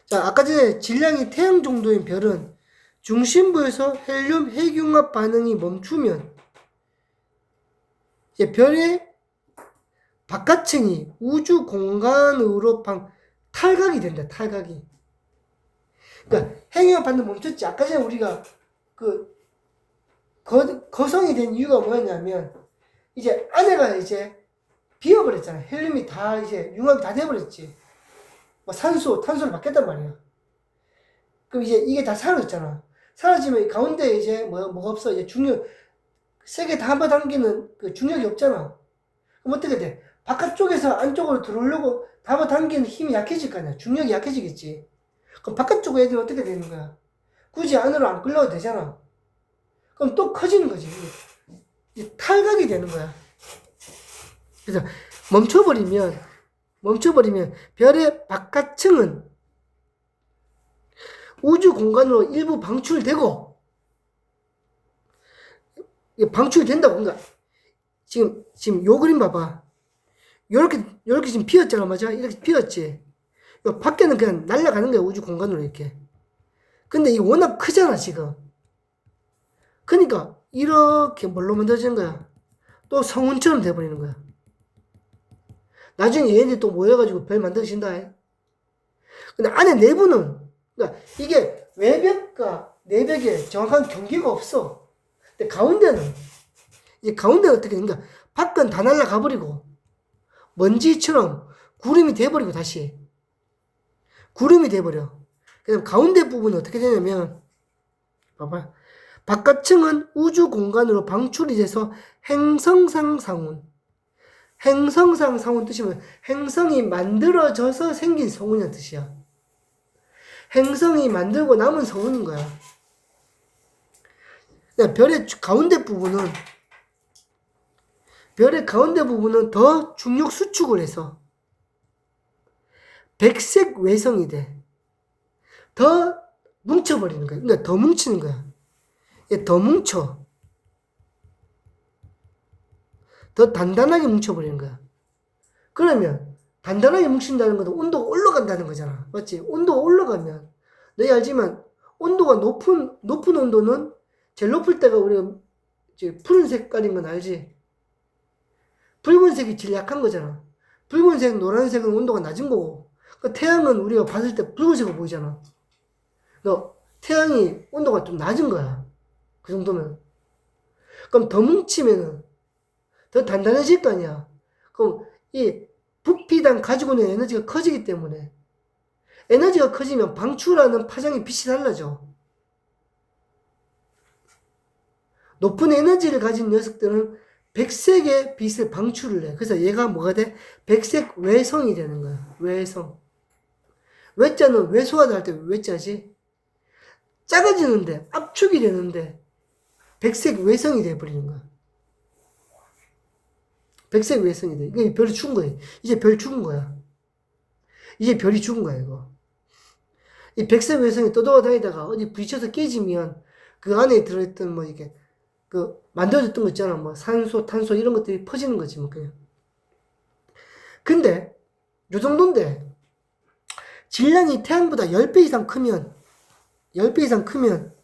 자, 아까 전에 질량이 태양 정도인 별은 중심부에서 헬륨 핵융합 반응이 멈추면 이제 별의 바깥층이 우주 공간으로 탈각이 된다. 탈각이. 그러니까 핵융합 반응 멈췄지. 아까 전에 우리가 거성이 된 이유가 뭐였냐면 이제 안에가 이제 비어버렸잖아. 헬륨이 다 이제 융합이 다 돼버렸지. 뭐 탄소로 바뀌었단 말이야. 그럼 이제 이게 다 사라졌잖아. 사라지면 가운데 이제 뭐가 없어. 이제 세게 다 잡아당기는 그 중력이 없잖아. 그럼 어떻게 돼? 바깥쪽에서 안쪽으로 들어오려고 잡아당기는 힘이 약해질 거 아니야. 중력이 약해지겠지. 그럼 바깥쪽 애들이 어떻게 되는 거야? 굳이 안으로 안 끌려도 되잖아. 그럼 또 커지는 거지. 이제 탈각이 되는 거야. 그래서 멈춰버리면 별의 바깥층은 우주 공간으로 일부 방출되고, 방출된다고. 그러니까 지금 요 그림 봐봐. 요렇게 지금 비었잖아. 맞아? 이렇게 비었지. 요 밖에는 그냥 날아가는 거야. 우주 공간으로 이렇게. 근데 이게 워낙 크잖아, 지금. 그러니까 이렇게 뭘로 만들어지는 거야? 또 성운처럼 돼버리는 거야. 나중에 얘네들이 또 모여가지고 별 만들어진다. 근데 안에 내부는, 그러니까 이게 외벽과 내벽에 정확한 경계가 없어. 근데 가운데는 어떻게 되는가? 밖은 다 날아가 버리고 먼지처럼 구름이 돼버리고 다시 구름이 돼버려. 그다음 가운데 부분은 어떻게 되냐면 봐봐. 바깥층은 우주 공간으로 방출이 돼서 행성상 상운. 행성상 상운 뜻이 뭐야? 행성이 만들어져서 생긴 성운이라는 뜻이야. 행성이 만들고 남은 성운인 거야. 별의 가운데 부분은 더 중력 수축을 해서 백색 외성이 돼. 더 뭉쳐버리는 거야. 그러니까 더 뭉치는 거야. 더 뭉쳐. 더 단단하게 뭉쳐버리는 거야. 그러면 단단하게 뭉친다는 것도 온도가 올라간다는 거잖아. 맞지? 온도가 올라가면 너희 알지만 온도가 높은 온도는 제일 높을 때가 우리가 이제 푸른 색깔인 건 알지? 붉은색이 제일 약한 거잖아. 붉은색, 노란색은 온도가 낮은 거고. 그 태양은 우리가 봤을 때 붉은색으로 보이잖아. 태양이 온도가 좀 낮은 거야. 그 정도면. 그럼 더 뭉치면은 더 단단해질 거 아니야. 그럼 이 부피당 가지고 있는 에너지가 커지기 때문에 에너지가 커지면 방출하는 파장의 빛이 달라져. 높은 에너지를 가진 녀석들은 백색의 빛을 방출을 해. 그래서 얘가 뭐가 돼? 백색 외성이 되는 거야. 외성. 외자는 외소하다 할 때 외자지. 작아지는데, 압축이 되는데 백색 외성이 돼버리는 거야. 백색 외성이 돼. 이게 별이 죽은 거예요. 이제 별 죽은 거야. 이제 별이 죽은 거야, 이거. 이 백색 외성이 떠돌아다니다가 어디 부딪혀서 깨지면 그 안에 들어있던 뭐 이게 그 만들어졌던 거 있잖아. 뭐 산소, 탄소 이런 것들이 퍼지는 거지, 뭐 그냥. 근데 요 정도인데 질량이 태양보다 10배 이상 크면 10배 이상 크면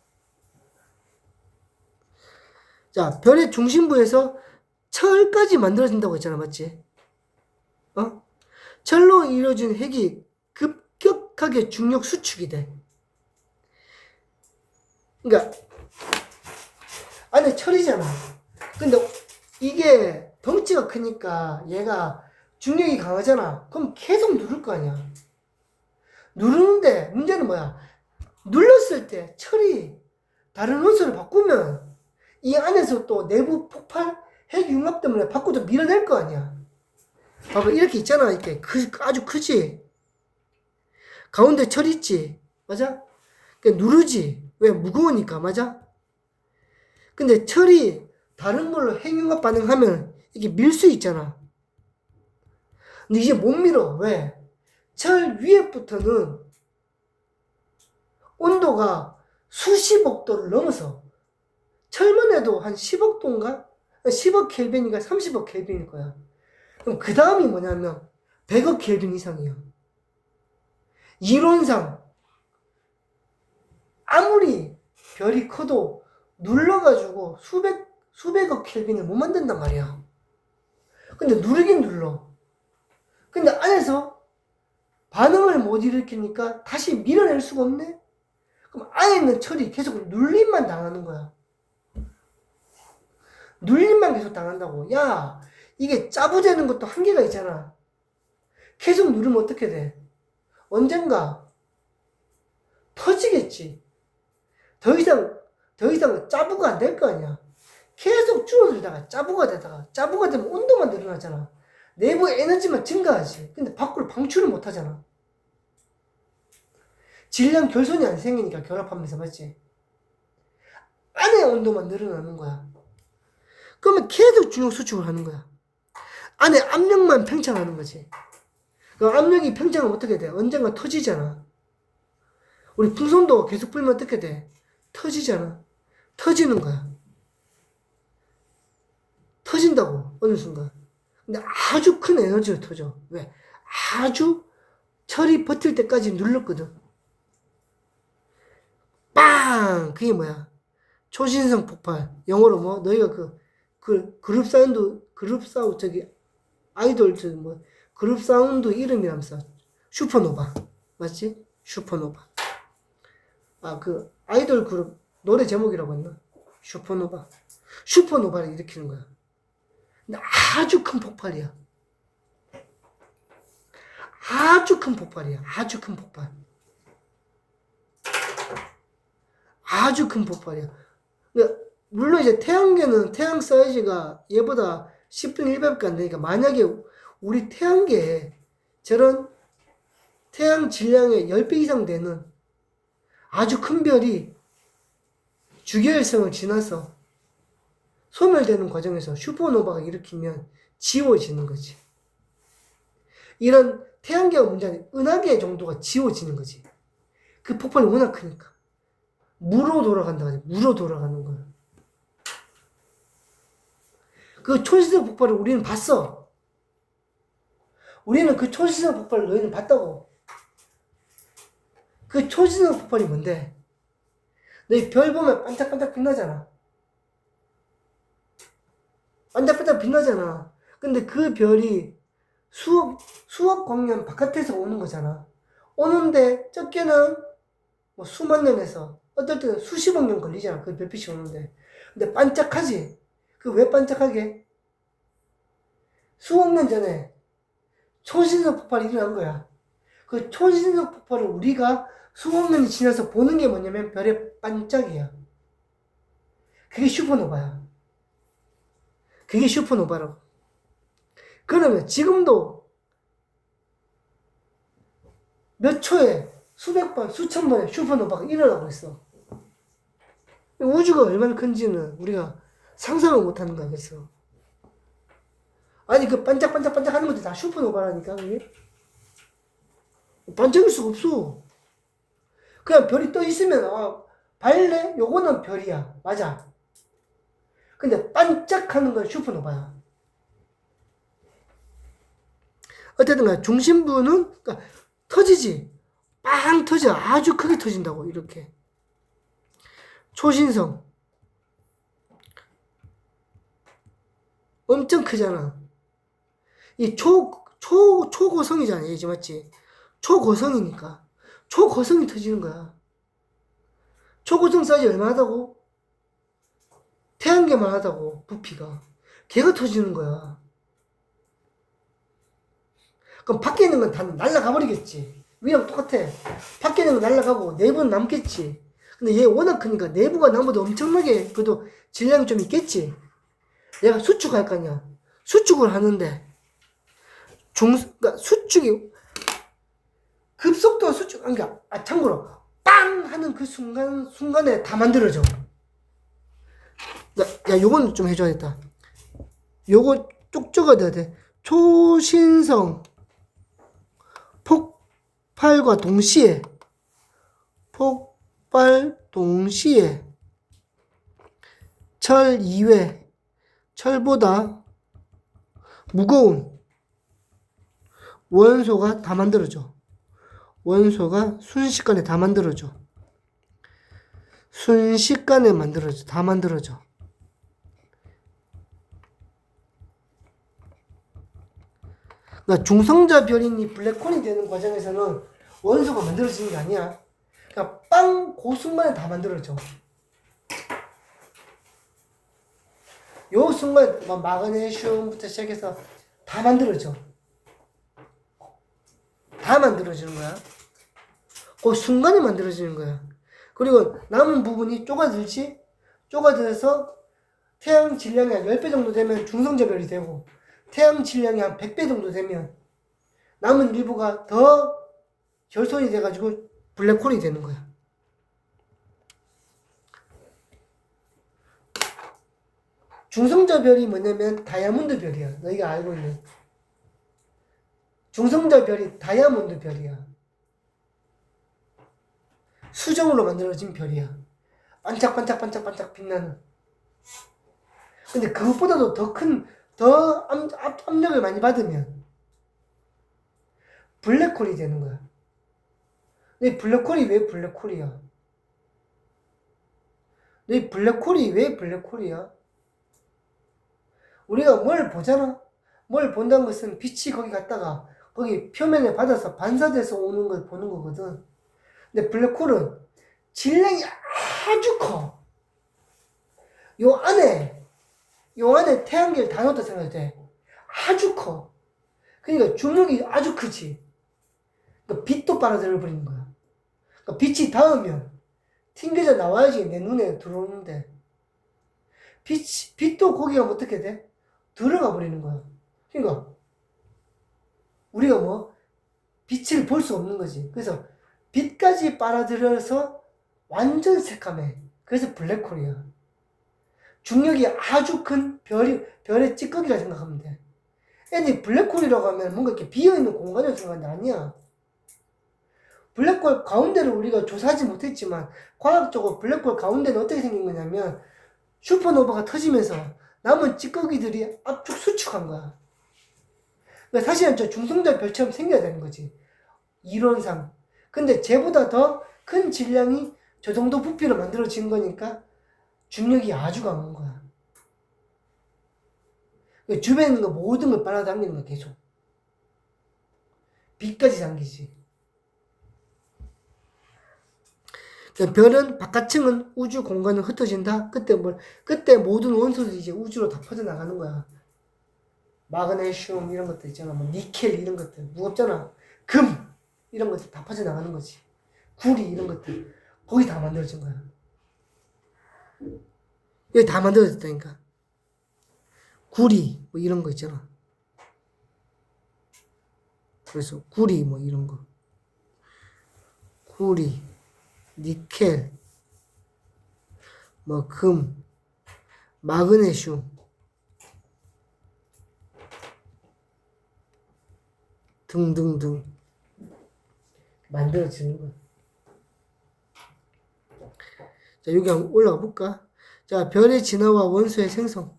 자, 별의 중심부에서 철까지 만들어진다고 했잖아, 맞지? 어? 철로 이루어진 핵이 급격하게 중력 수축이 돼. 그러니까 안에 철이잖아. 근데 이게 덩치가 크니까 얘가 중력이 강하잖아. 그럼 계속 누를 거 아니야. 누르는데 문제는 뭐야? 눌렀을 때 철이 다른 원소를 바꾸면 이 안에서 또 내부 폭발, 핵융합 때문에 밖으로 밀어낼 거 아니야. 봐봐, 이렇게 있잖아. 이렇게 아주 크지. 가운데 철 있지. 맞아? 그러니까 누르지. 왜? 무거우니까. 맞아? 근데 철이 다른 걸로 핵융합 반응하면 이게 밀 수 있잖아. 근데 이제 못 밀어. 왜? 철 위에부터는 온도가 수십억 도를 넘어서 철만 해도 한 10억 도인가? 10억 켈빈인가 30억 켈빈일 거야. 그럼 그 다음이 뭐냐면 100억 켈빈 이상이야. 이론상 아무리 별이 커도 눌러가지고 수백억 켈빈을 못 만든단 말이야. 근데 누르긴 눌러. 근데 안에서 반응을 못 일으키니까 다시 밀어낼 수가 없네? 그럼 안에 있는 철이 계속 눌림만 당하는 거야. 눌림만 계속 당한다고. 야, 이게 짜부되는 것도 한계가 있잖아. 계속 누르면 어떻게 돼? 언젠가 터지겠지. 더 이상 짜부가 안 될 거 아니야. 계속 줄어들다가 짜부가 되면 온도만 늘어나잖아. 내부 에너지만 증가하지. 근데 밖으로 방출을 못 하잖아. 질량 결손이 안 생기니까 결합하면서, 맞지? 안에 온도만 늘어나는 거야. 그러면 계속 중력 수축을 하는 거야. 안에 압력만 팽창하는 거지. 그 압력이 팽창하면 어떻게 돼? 언젠가 터지잖아. 우리 풍선도 계속 불면 어떻게 돼? 터지잖아. 터지는 거야. 터진다고, 어느 순간. 근데 아주 큰 에너지로 터져. 왜? 아주 철이 버틸 때까지 눌렀거든. 빵! 그게 뭐야? 초신성 폭발. 영어로 뭐, 너희가 그룹 사운드, 아이돌, 그룹 사운드 이름이라면서. 슈퍼노바. 맞지? 슈퍼노바. 아, 아이돌 그룹, 노래 제목이라고 했나? 슈퍼노바. 슈퍼노바를 일으키는 거야. 근데 아주 큰 폭발이야. 아주 큰 폭발이야. 아주 큰 폭발. 아주 큰 폭발이야. 물론 이제 태양계는 태양 사이즈가 얘보다 10분의 1배밖에 안 되니까 만약에 우리 태양계에 저런 태양 질량의 10배 이상 되는 아주 큰 별이 주기율성을 지나서 소멸되는 과정에서 슈퍼노바가 일으키면 지워지는 거지. 이런 태양계가 문제는 은하계 정도가 지워지는 거지. 그 폭발이 워낙 크니까. 무로 돌아간다 하지. 무로 돌아가는 거야. 그 초신성 폭발을 우리는 봤어. 우리는 그 초신성 폭발을 너희는 봤다고. 그 초신성 폭발이 뭔데? 너희 별 보면 반짝반짝 빛나잖아. 반짝반짝 빛나잖아. 근데 그 별이 수억 광년 바깥에서 오는 거잖아. 오는데 적게는 뭐 수만 년에서 어떨 때는 수십억 년 걸리잖아. 그 별빛이 오는데. 근데 반짝하지? 그 왜 반짝하게? 수억 년 전에 초신성 폭발이 일어난 거야. 그 초신성 폭발을 우리가 수억 년이 지나서 보는 게 뭐냐면 별의 반짝이야. 그게 슈퍼노바야. 그게 슈퍼노바라고. 그러면 지금도 몇 초에 수백 번, 수천 번의 슈퍼노바가 일어나고 있어. 우주가 얼마나 큰지는 우리가 상상을 못하는 거야. 그래서 아니 그 반짝반짝반짝 하는 것도 다 슈퍼노바라니까 그게. 반짝일 수가 없어. 그냥 별이 떠 있으면 발레 요거는 별이야. 맞아. 근데 반짝하는 건 슈퍼노바야. 어쨌든 간에 중심부는 그러니까 터지지. 빵 터져. 아주 크게 터진다고 이렇게. 초신성 엄청 크잖아. 이 초고성이잖아. 얘지 맞지? 초고성이니까. 초고성이 터지는 거야. 초고성 사이즈 얼마나다고? 태양계만 하다고, 부피가. 걔가 터지는 거야. 그럼 밖에 있는 건 다 날아가 버리겠지. 위랑 똑같아. 밖에 있는 건 날아가고 내부는 남겠지. 근데 얘 워낙 크니까 내부가 나보다 엄청나게 그래도 질량이 좀 있겠지. 얘가 수축할 거 아니야. 수축을 하는데 그러니까 수축이 급속도로 수축한 게 참고로 빵 하는 그 순간에 다 만들어져. 야 요건 좀 해줘야겠다. 요거 쭉 적어야 돼. 초신성 폭발 동시에 철 이외 철보다 무거운 원소가 다 만들어져. 원소가 순식간에 다 만들어져. 순식간에 만들어져. 다 만들어져. 그러니까 중성자 별이 블랙홀이 되는 과정에서는 원소가 만들어지는 게 아니야. 그러니까 빵 그 순간에 다 만들어져. 요 순간 마그네슘부터 시작해서 다 만들어져. 다 만들어지는 거야. 그 순간에 만들어지는 거야. 그리고 남은 부분이 쪼가들지? 쪼가들어서 태양 질량이 한 10배 정도 되면 중성자별이 되고 태양 질량이 한 100배 정도 되면 남은 일부가 더 결손이 돼가지고 블랙홀이 되는 거야. 중성자별이 뭐냐면 다이아몬드 별이야. 너희가 알고 있는. 중성자별이 다이아몬드 별이야. 수정으로 만들어진 별이야. 반짝반짝반짝반짝 빛나는. 근데 그것보다도 더 압력을 많이 받으면 블랙홀이 되는 거야. 근데 블랙홀이 왜 블랙홀이야? 근데 블랙홀이 왜 블랙홀이야? 우리가 뭘 보잖아? 뭘 본다는 것은 빛이 거기 갔다가 거기 표면에 받아서 반사돼서 오는 걸 보는 거거든. 근데 블랙홀은 질량이 아주 커. 요 안에 태양계를 다 넣었다 생각해도 돼. 아주 커. 그러니까 중력이 아주 크지. 그러니까 빛도 빨아들여 버리는 거야. 그러니까 빛이 닿으면 튕겨져 나와야지 내 눈에 들어오는데 빛도 거기가 어떻게 돼? 들어가 버리는 거야. 그러니까 우리가 빛을 볼 수 없는 거지. 그래서 빛까지 빨아들여서 완전 새까매. 그래서 블랙홀이야. 중력이 아주 큰 별의 찌꺼기라 생각하면 돼. 애니 블랙홀이라고 하면 뭔가 이렇게 비어있는 공간을 생각하는데 아니야. 블랙홀 가운데를 우리가 조사하지 못했지만 과학적으로 블랙홀 가운데는 어떻게 생긴 거냐면 슈퍼노바가 터지면서 남은 찌꺼기들이 압축 수축한 거야. 그러니까 사실은 저 중성자 별처럼 생겨야 되는 거지. 이론상. 근데 쟤보다 더 큰 질량이 저 정도 부피로 만들어진 거니까 중력이 아주 강한 거야. 그러니까 주변에 있는 거 모든 걸 빨아당기는 거야, 계속. 빛까지 당기지. 그러니까 별은 바깥층은 우주 공간을 흩어진다. 그때 모든 원소들이 이제 우주로 다 퍼져나가는 거야. 마그네슘 이런 것들 있잖아. 니켈 이런 것들. 무겁잖아. 금 이런 것들 다 퍼져나가는 거지. 구리 이런 것들. 거기 다 만들어진 거야. 여기 다 만들어졌다니까. 구리 이런 거 있잖아. 그래서 구리 이런 거. 구리, 니켈, 금, 마그네슘 등등등 만들어지는 거야. 자, 여기 한번 올라가 볼까? 자, 별의 진화와 원소의 생성.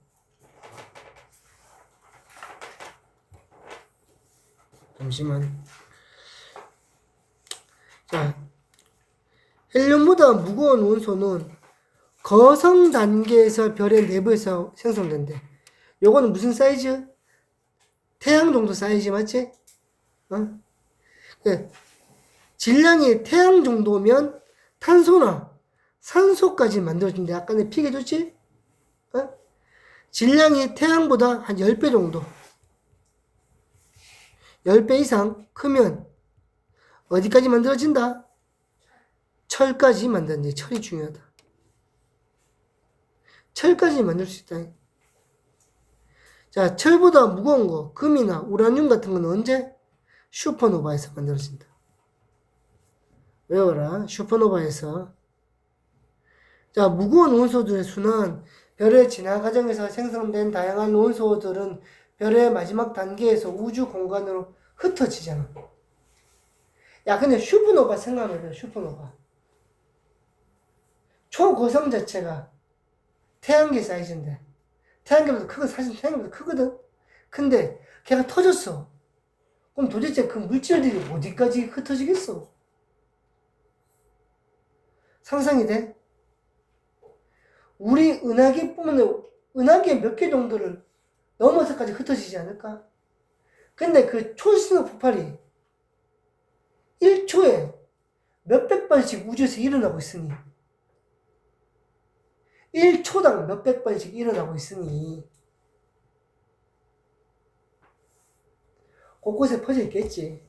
잠시만. 자, 헬륨보다 무거운 원소는 거성 단계에서 별의 내부에서 생성된대. 요거는 무슨 사이즈? 태양 정도 사이즈 맞지? 어? 네. 질량이 태양 정도면 탄소나 산소까지 만들어준대. 아까 내가 픽해줬지? 어? 질량이 태양보다 한 10배 정도. 10배 이상 크면 어디까지 만들어진다? 철까지 만드는데 철이 중요하다. 철까지 만들 수 있다. 자, 철보다 무거운 거, 금이나 우라늄 같은 건 언제? 슈퍼노바에서 만들어진다. 외워라. 슈퍼노바에서. 자, 무거운 원소들의 수는 별의 진화 과정에서 생성된 다양한 원소들은 별의 마지막 단계에서 우주 공간으로 흩어지잖아. 야, 근데 슈퍼노바 생각해봐. 슈퍼노바. 초고성 자체가 태양계 사이즈인데 태양계보다 크고 사실 태양계보다 크거든. 근데 걔가 터졌어. 그럼 도대체 그 물질들이 어디까지 흩어지겠어? 상상이 돼? 우리 은하계뿐만 은하계 몇 개 정도를 넘어서까지 흩어지지 않을까? 근데 그 초신성 폭발이 1초에 몇백 번씩 우주에서 일어나고 있으니 1초당 몇백 번씩 일어나고 있으니 곳곳에 퍼져 있겠지.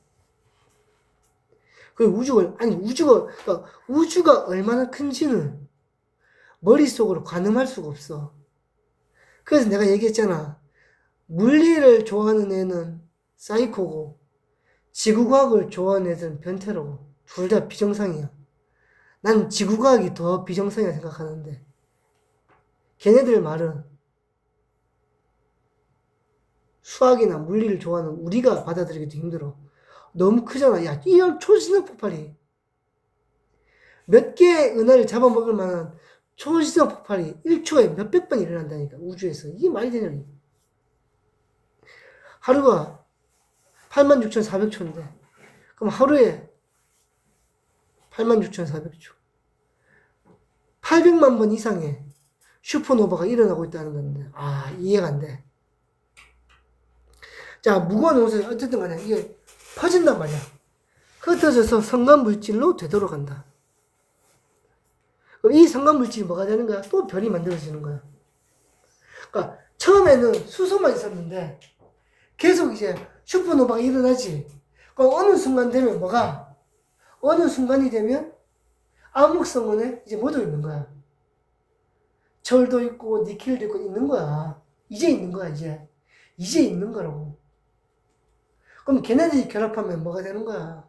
그 우주가 얼마나 큰지는 머릿속으로 가늠할 수가 없어. 그래서 내가 얘기했잖아. 물리를 좋아하는 애는 사이코고 지구과학을 좋아하는 애들은 변태라고. 둘 다 비정상이야. 난 지구과학이 더 비정상이라 생각하는데 걔네들 말은 수학이나 물리를 좋아하는 우리가 받아들이기도 힘들어. 너무 크잖아. 야, 이런 초신성 폭발이 몇 개의 은하를 잡아먹을 만한 초신성 폭발이 1초에 몇백 번 일어난다니까. 우주에서. 이게 말이 되냐니. 하루가 86,400초인데 그럼 하루에 86,400초 800만 번 이상의 슈퍼노바가 일어나고 있다는 건데 이해가 안 돼. 자, 무거운 원소 어쨌든 간에 이게 퍼진단 말이야. 흩어져서 성간물질로 되돌아간다. 그럼 이 성간물질이 뭐가 되는 거야? 또 별이 만들어지는 거야. 그러니까 처음에는 수소만 있었는데 계속 이제 슈퍼노바가 일어나지. 그럼 어느 순간 되면 뭐가? 어느 순간이 되면 암흑성원에 이제 묻어 있는 거야. 철도 있고 니켈도 있고 있는 거야. 이제 있는 거야, 이제. 이제 있는 거라고. 그럼 걔네들이 결합하면 뭐가 되는 거야?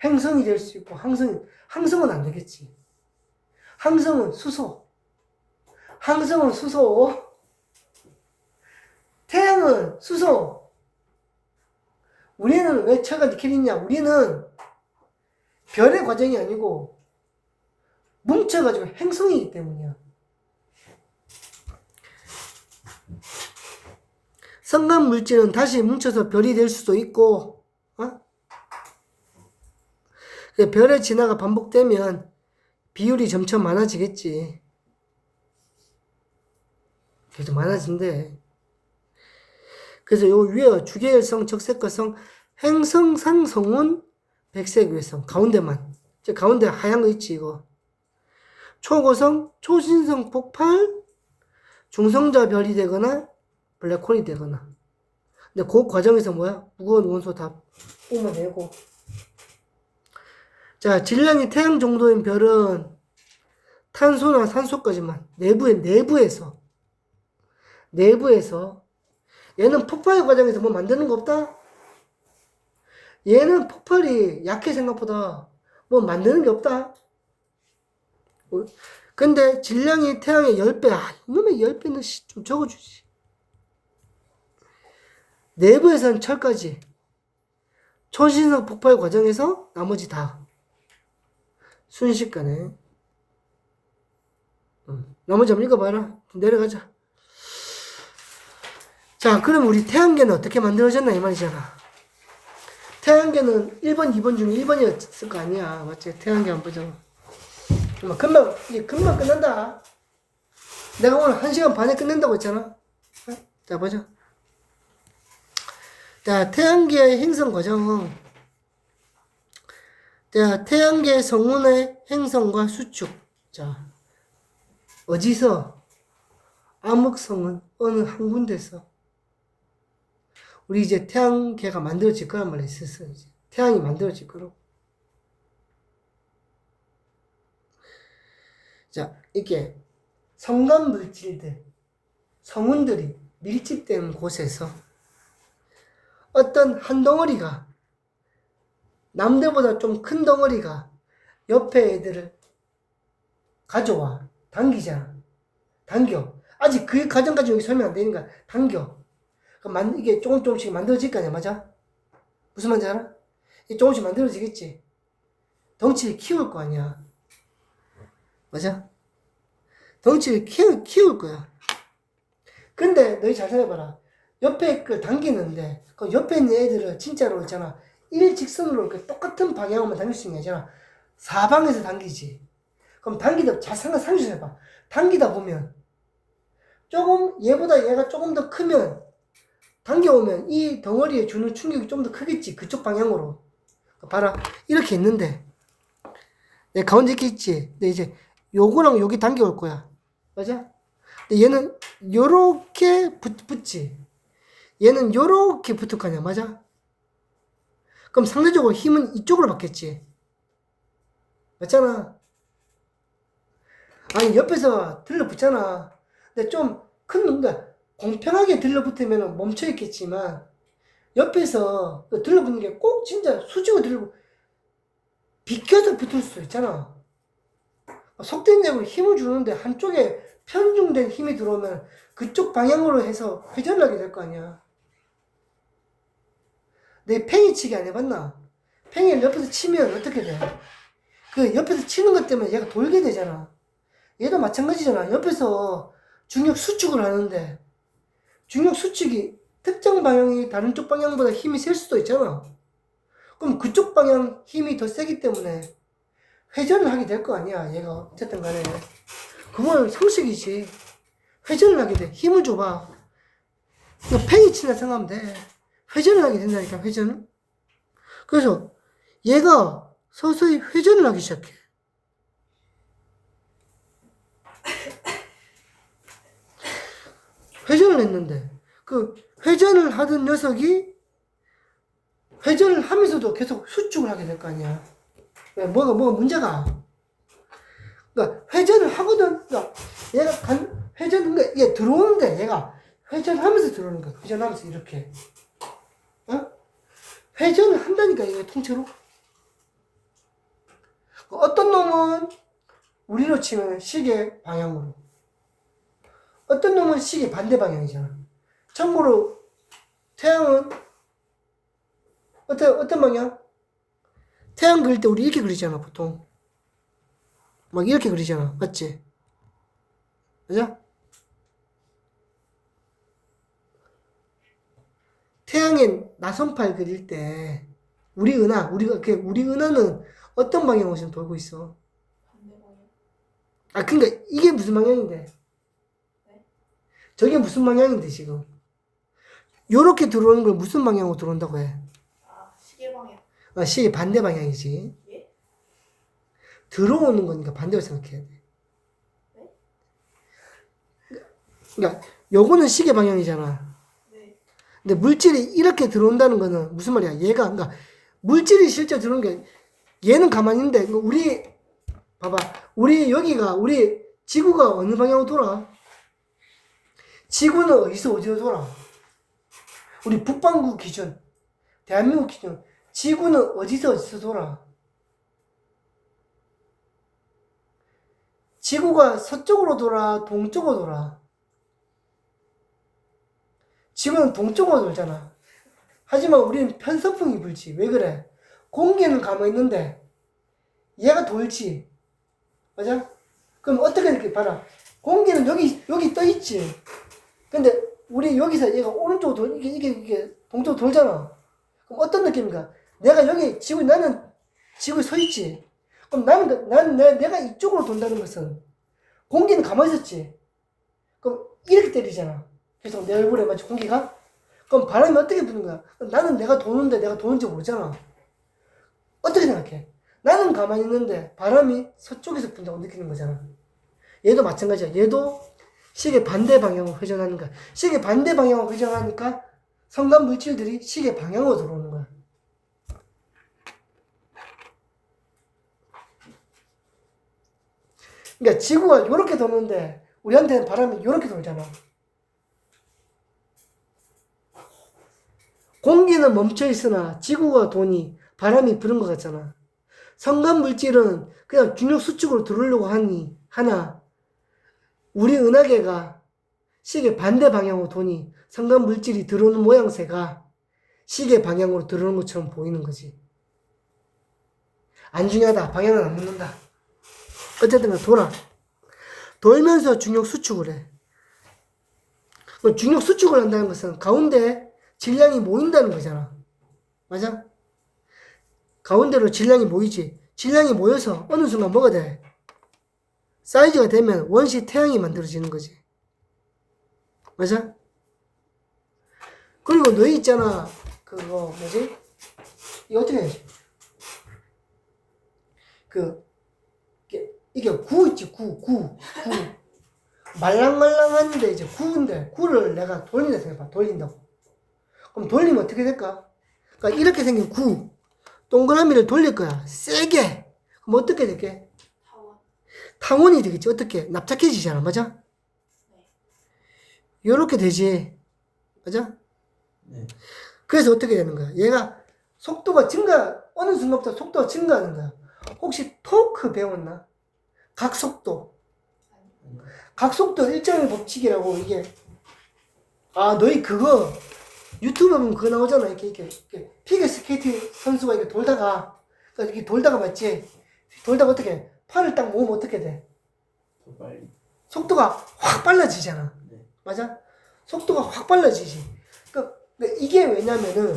행성이 될 수 있고 항성은 안 되겠지. 항성은 수소. 태양은 수소. 우리는 왜 철과 니켈이 있냐? 우리는 별의 과정이 아니고 뭉쳐가지고 행성이기 때문이야. 성간 물질은 다시 뭉쳐서 별이 될 수도 있고, 별의 진화가 반복되면 비율이 점점 많아지겠지. 계속 많아진대. 그래서 요 위에 주계열성, 적색거성, 행성상 성운, 백색외성 가운데만. 저 가운데 하얀 거 있지 이거. 초고성, 초신성 폭발, 중성자 별이 되거나 블랙홀이 되거나. 근데 그 과정에서 뭐야? 무거운 원소 다 뿜어내고. 자, 질량이 태양 정도인 별은 탄소나 산소까지만 내부에서 얘는 폭발 과정에서 뭐 만드는 거 없다? 얘는 폭발이 약해 생각보다 뭐 만드는 게 없다. 근데 질량이 태양의 10배. 이놈의 10배는 좀 적어주지. 내부에서는 철까지. 초신성 폭발 과정에서 나머지 다. 순식간에. 나머지 한번 읽어봐라. 내려가자. 자, 그럼 우리 태양계는 어떻게 만들어졌나 이 말이잖아. 태양계는 1번, 2번 중에 1번이었을 거 아니야. 맞지? 태양계 한번 보자. 이제 금방 끝난다. 내가 오늘 1시간 반에 끝낸다고 했잖아. 어? 자, 보자. 자, 태양계의 행성 과정은, 자, 태양계 성운의 행성과 수축. 자, 어디서? 암흑성은 어느 한 군데서. 우리 이제 태양계가 만들어질 거란 말이 있었어. 이제. 태양이 만들어질 거라고. 자, 이게 성간 물질들, 성운들이 밀집된 곳에서 어떤 한 덩어리가, 남들보다 좀 큰 덩어리가 옆에 애들을 가져와. 당기잖아. 당겨. 아직 그 과정까지 여기 설명 안 되니까 당겨. 그럼 이게 조금씩 만들어질 거 아니야, 맞아? 무슨 말인지 알아? 이게 조금씩 만들어지겠지. 덩치를 키울 거 아니야. 맞아? 덩치를 키울 거야. 근데 너희 잘 생각해봐라. 옆에 걸 당기는데 그 옆에 있는 애들을 진짜로 있잖아. 일직선으로 이렇게 똑같은 방향으로만 당길 수 있는 게 아니라 사방에서 당기지. 그럼 당기다 잘 상상해봐. 당기다 보면 조금 얘보다 얘가 조금 더 크면 당겨오면 이 덩어리에 주는 충격이 좀 더 크겠지. 그쪽 방향으로. 봐라. 이렇게 있는데 내 가운데 이렇게 있지. 근데 이제 요거랑 여기 당겨올 거야. 맞아? 근데 얘는 요렇게 붙지. 얘는 요렇게 붙을 거 아니야. 맞아? 그럼 상대적으로 힘은 이쪽으로 받겠지. 맞잖아? 아니 옆에서 들러붙잖아. 근데 좀 큰 뭔가 공평하게 들러붙으면 멈춰있겠지만 옆에서 들러붙는 게 꼭 진짜 수직으로 들고 비껴서 붙을 수 있잖아. 속된 얘기로 힘을 주는데 한쪽에 편중된 힘이 들어오면 그쪽 방향으로 해서 회전을 하게 될 거 아니야. 내 팽이치기 안 해봤나? 팽이를 옆에서 치면 어떻게 돼? 그 옆에서 치는 것 때문에 얘가 돌게 되잖아. 얘도 마찬가지잖아. 옆에서 중력 수축을 하는데 중력 수축이 특정 방향이 다른 쪽 방향보다 힘이 셀 수도 있잖아. 그럼 그쪽 방향 힘이 더 세기 때문에 회전을 하게 될 거 아니야. 얘가 어쨌든 간에 그건 상식이지. 회전을 하게 돼. 힘을 줘봐. 이거 팽이 친다 생각하면 돼. 회전을 하게 된다니까. 회전을. 그래서 얘가 서서히 회전을 하기 시작해. 회전을 했는데 그 회전을 하던 녀석이 회전을 하면서도 계속 수축을 하게 될 거 아니야. 왜? 뭐가 문제가? 그러니까 회전을 하거든. 그러니까 얘가 그러니까 얘 들어오는데 얘가 회전하면서 들어오는 거야. 회전하면서 이렇게. 어? 회전을 한다니까 이게 통째로. 어떤 놈은 우리로 치면 시계 방향으로. 어떤 놈은 시계 반대 방향이잖아. 참고로 태양은 어떤 방향? 태양 그릴 때 우리 이렇게 그리잖아, 보통. 막 이렇게 그리잖아. 맞지? 맞아? 태양의 나선팔 그릴 때 우리 은하는 어떤 방향으로 지금 돌고 있어? 반대 방향. 아, 그러니까 이게 무슨 방향인데? 네? 저게 무슨 방향인데 지금? 요렇게 들어오는 걸 무슨 방향으로 들어온다고 해? 아, 시계 방향. 아, 시계 반대 방향이지. 예? 들어오는 거니까 반대로 생각해야 돼. 네? 그러니까 요거는 시계 방향이잖아. 네. 근데 물질이 이렇게 들어온다는 거는 무슨 말이야? 그러니까 물질이 실제 들어오는 게 얘는 가만히 있는데 우리 봐봐. 우리 지구가 어느 방향으로 돌아? 지구는 어디로 돌아? 우리 북반구 기준, 대한민국 기준, 지구는 어디서 돌아? 지구가 서쪽으로 돌아, 동쪽으로 돌아? 지구는 동쪽으로 돌잖아. 하지만 우리는 편서풍이 불지. 왜 그래? 공기는 가만히 있는데 얘가 돌지. 맞아? 그럼 어떻게 이렇게 봐라. 공기는 여기 떠 있지. 근데 우리 여기서 얘가 오른쪽으로 이게 동쪽으로 돌잖아. 그럼 어떤 느낌인가? 내가 여기 나는 지구에 서 있지. 그럼 내가 이쪽으로 돈다는 것은 공기는 가만히 있었지. 그럼 이렇게 때리잖아. 계속 내 얼굴에 맞지 공기가? 그럼 바람이 어떻게 부는 거야? 나는 내가 도는데 내가 도는지 모르잖아. 어떻게 생각해? 나는 가만히 있는데 바람이 서쪽에서 분다고 느끼는 거잖아. 얘도 마찬가지야. 얘도 시계 반대 방향으로 회전하는 거야. 시계 반대 방향으로 회전하니까 성간 물질들이 시계 방향으로 들어오는 거야. 그러니까 지구가 이렇게 도는데 우리한테는 바람이 이렇게 돌잖아. 공기는 멈춰 있으나 지구가 도니 바람이 부는 것 같잖아. 성간 물질은 그냥 중력 수축으로 들어오려고 하나 우리 은하계가 시계 반대 방향으로 도니 성간 물질이 들어오는 모양새가 시계 방향으로 들어오는 것처럼 보이는 거지. 안 중요하다. 방향은 안 묻는다. 어쨌든 돌아. 돌면서 중력 수축을 해. 중력 수축을 한다는 것은 가운데 질량이 모인다는 거잖아. 맞아? 가운데로 질량이 모이지. 질량이 모여서 어느 순간 뭐가 돼? 사이즈가 되면 원시 태양이 만들어지는 거지. 맞아? 그리고 너희 있잖아. 그거 뭐지? 이거 어떻게 해야지? 이게 구 있지, 구. 말랑말랑한데 이제 구인데, 구를 내가 돌린다 생각해봐. 돌린다고. 그럼 돌리면 어떻게 될까? 그러니까 이렇게 생긴 구, 동그라미를 돌릴 거야. 세게. 그럼 어떻게 될게? 타원. 탕원이 되겠지. 어떻게? 납작해지잖아. 맞아? 네. 요렇게 되지. 맞아? 네. 그래서 어떻게 되는 거야? 얘가 속도가 어느 순간부터 속도가 증가하는 거야. 혹시 토크 배웠나? 각속도. 아니요. 각속도 일정의 법칙이라고 이게. 아, 너희 그거 유튜브 보면 그거 나오잖아. 이렇게 피겨 스케이트 선수가 이렇게 돌다가, 그러니까 이렇게 돌다가 맞지? 돌다가 어떻게 팔을 딱 모으면 어떻게 돼? 더 빨리. 속도가 확 빨라지잖아. 네. 맞아? 속도가 확 빨라지지. 그러니까 이게 왜냐면은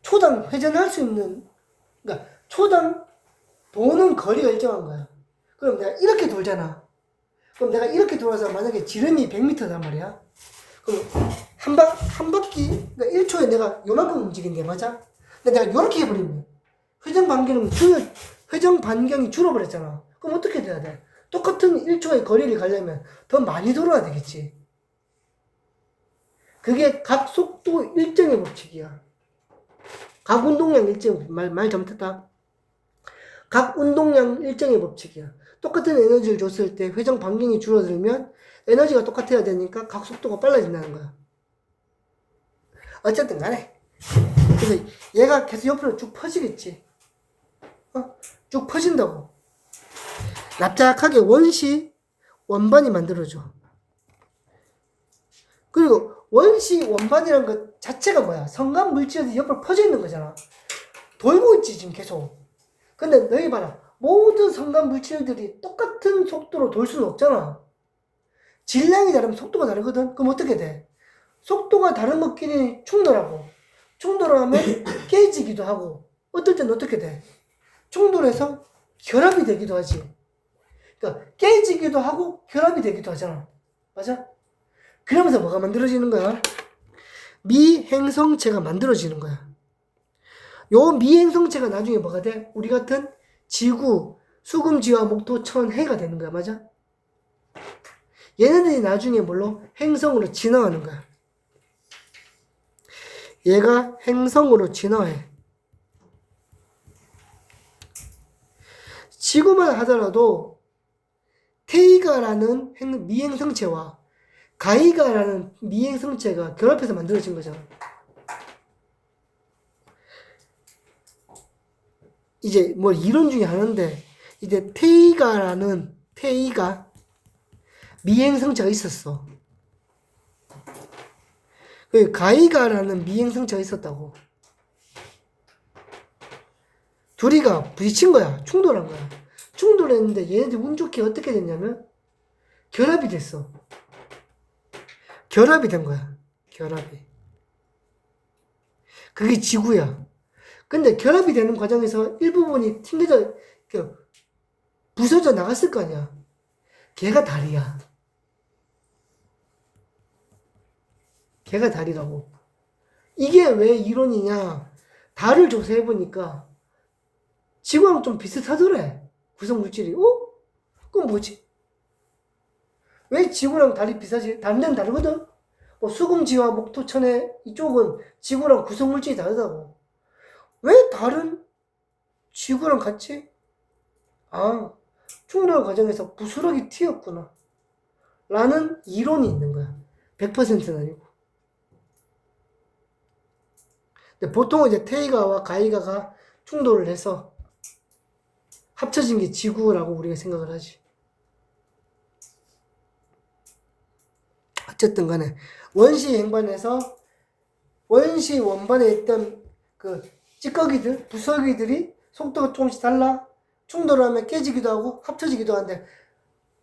초당 회전할 수 있는, 그러니까 초당 도는 거리가 일정한 거야. 그럼 내가 이렇게 돌잖아. 그럼 내가 이렇게 돌아서 만약에 지름이 100m단 말이야. 그럼 한 바퀴, 그러니까 1초에 내가 요만큼 움직인대, 맞아? 근데 내가 요렇게 해버리면 회전 반경이 줄어버렸잖아. 그럼 어떻게 돼야 돼? 똑같은 1초의 거리를 가려면 더 많이 돌아야 되겠지. 그게 각 속도 일정의 법칙이야. 각 운동량 일정, 말 잘못했다. 각 운동량 일정의 법칙이야. 똑같은 에너지를 줬을 때 회전 반경이 줄어들면 에너지가 똑같아야 되니까 각 속도가 빨라진다는 거야. 어쨌든 간에. 그래서 얘가 계속 옆으로 쭉 퍼지겠지. 쭉 퍼진다고. 납작하게 원반이 만들어져. 그리고 원반이란 것 자체가 뭐야? 성간 물질이 옆으로 퍼져 있는 거잖아. 돌고 있지, 지금 계속. 근데 너희 봐라. 모든 성간 물질들이 똑같은 속도로 돌 수는 없잖아. 질량이 다르면 속도가 다르거든? 그럼 어떻게 돼? 속도가 다른 것끼리 충돌하고, 충돌하면 깨지기도 하고, 어떨 때는 어떻게 돼? 충돌해서 결합이 되기도 하지. 그러니까 깨지기도 하고 결합이 되기도 하잖아. 맞아? 그러면서 뭐가 만들어지는 거야? 미행성체가 만들어지는 거야. 요 미행성체가 나중에 뭐가 돼? 우리 같은 지구, 수금지와 목토, 천, 해가 되는 거야. 맞아? 얘네들이 나중에 뭘로? 행성으로 진화하는 거야. 얘가 행성으로 진화해. 지구만 하더라도 테이가라는 미행성체와 가이가라는 미행성체가 결합해서 만들어진 거잖아. 이제 뭐 이론 중에 하나인데, 이제 테이가 미행성체가 있었어. 그 가이가라는 미행성체가 있었다고. 둘이가 부딪힌 거야. 충돌한 거야. 충돌했는데 얘네들 운 좋게 어떻게 됐냐면 결합이 됐어. 결합이 된 거야. 결합이. 그게 지구야. 근데 결합이 되는 과정에서 일부분이 튕겨져, 부서져 나갔을 거 아니야. 걔가 달이야. 걔가 달이라고. 이게 왜 이론이냐. 달을 조사해보니까 지구랑 좀 비슷하더래. 구성 물질이. 그건 뭐지? 왜 지구랑 달이 비슷하지? 다른 데는 다르거든? 수금지와 목토천의 이쪽은 지구랑 구성 물질이 다르다고. 왜 달은 지구랑 같이? 충돌 과정에서 부스러기 튀었구나. 라는 이론이 있는 거야. 100%는 아니고. 근데 보통은 이제 테이가와 가이가가 충돌을 해서 합쳐진 게 지구라고 우리가 생각을 하지. 어쨌든 간에 원시 행반에서 원시 원반에 있던 그 찌꺼기들, 부스러기들이 속도가 조금씩 달라 충돌하면 깨지기도 하고 합쳐지기도 하는데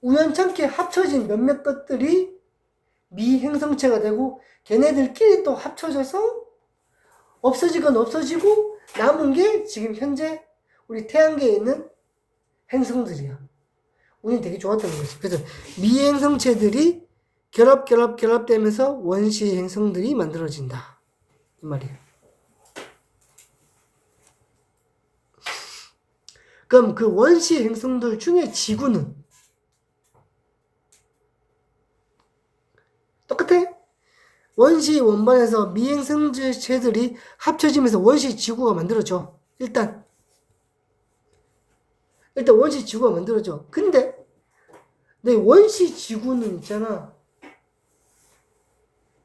우연찮게 합쳐진 몇몇 것들이 미행성체가 되고 걔네들끼리 또 합쳐져서 없어지건 없어지고 남은 게 지금 현재 우리 태양계에 있는 행성들이야. 운이 되게 좋았다는 거지. 그래서 미행성체들이 결합되면서 원시 행성들이 만들어진다. 이 말이야. 그럼 그 원시 행성들 중에 지구는 똑같아? 원시 원반에서 미행성체들이 합쳐지면서 원시 지구가 만들어져. 일단 원시 지구가 만들어져. 근데 내 원시 지구는 있잖아.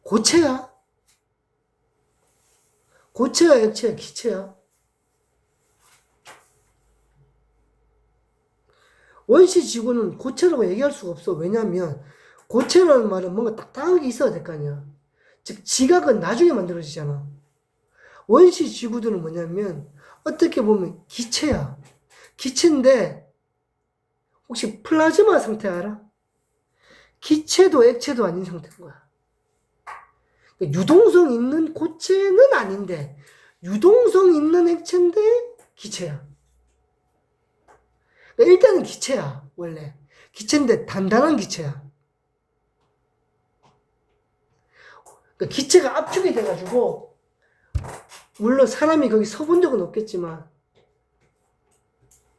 고체야? 고체야, 액체야, 기체야? 원시 지구는 고체라고 얘기할 수가 없어. 왜냐면 고체라는 말은 뭔가 딱딱한 게 있어야 될 거 아니야. 즉 지각은 나중에 만들어지잖아. 원시 지구들은 뭐냐면 어떻게 보면 기체야. 기체인데 혹시 플라즈마 상태 알아? 기체도 액체도 아닌 상태인 거야. 유동성 있는 고체는 아닌데 유동성 있는 액체인데 기체야. 일단은 기체야. 원래 기체인데 단단한 기체야. 기체가 압축이 돼가지고 물론 사람이 거기 서본 적은 없겠지만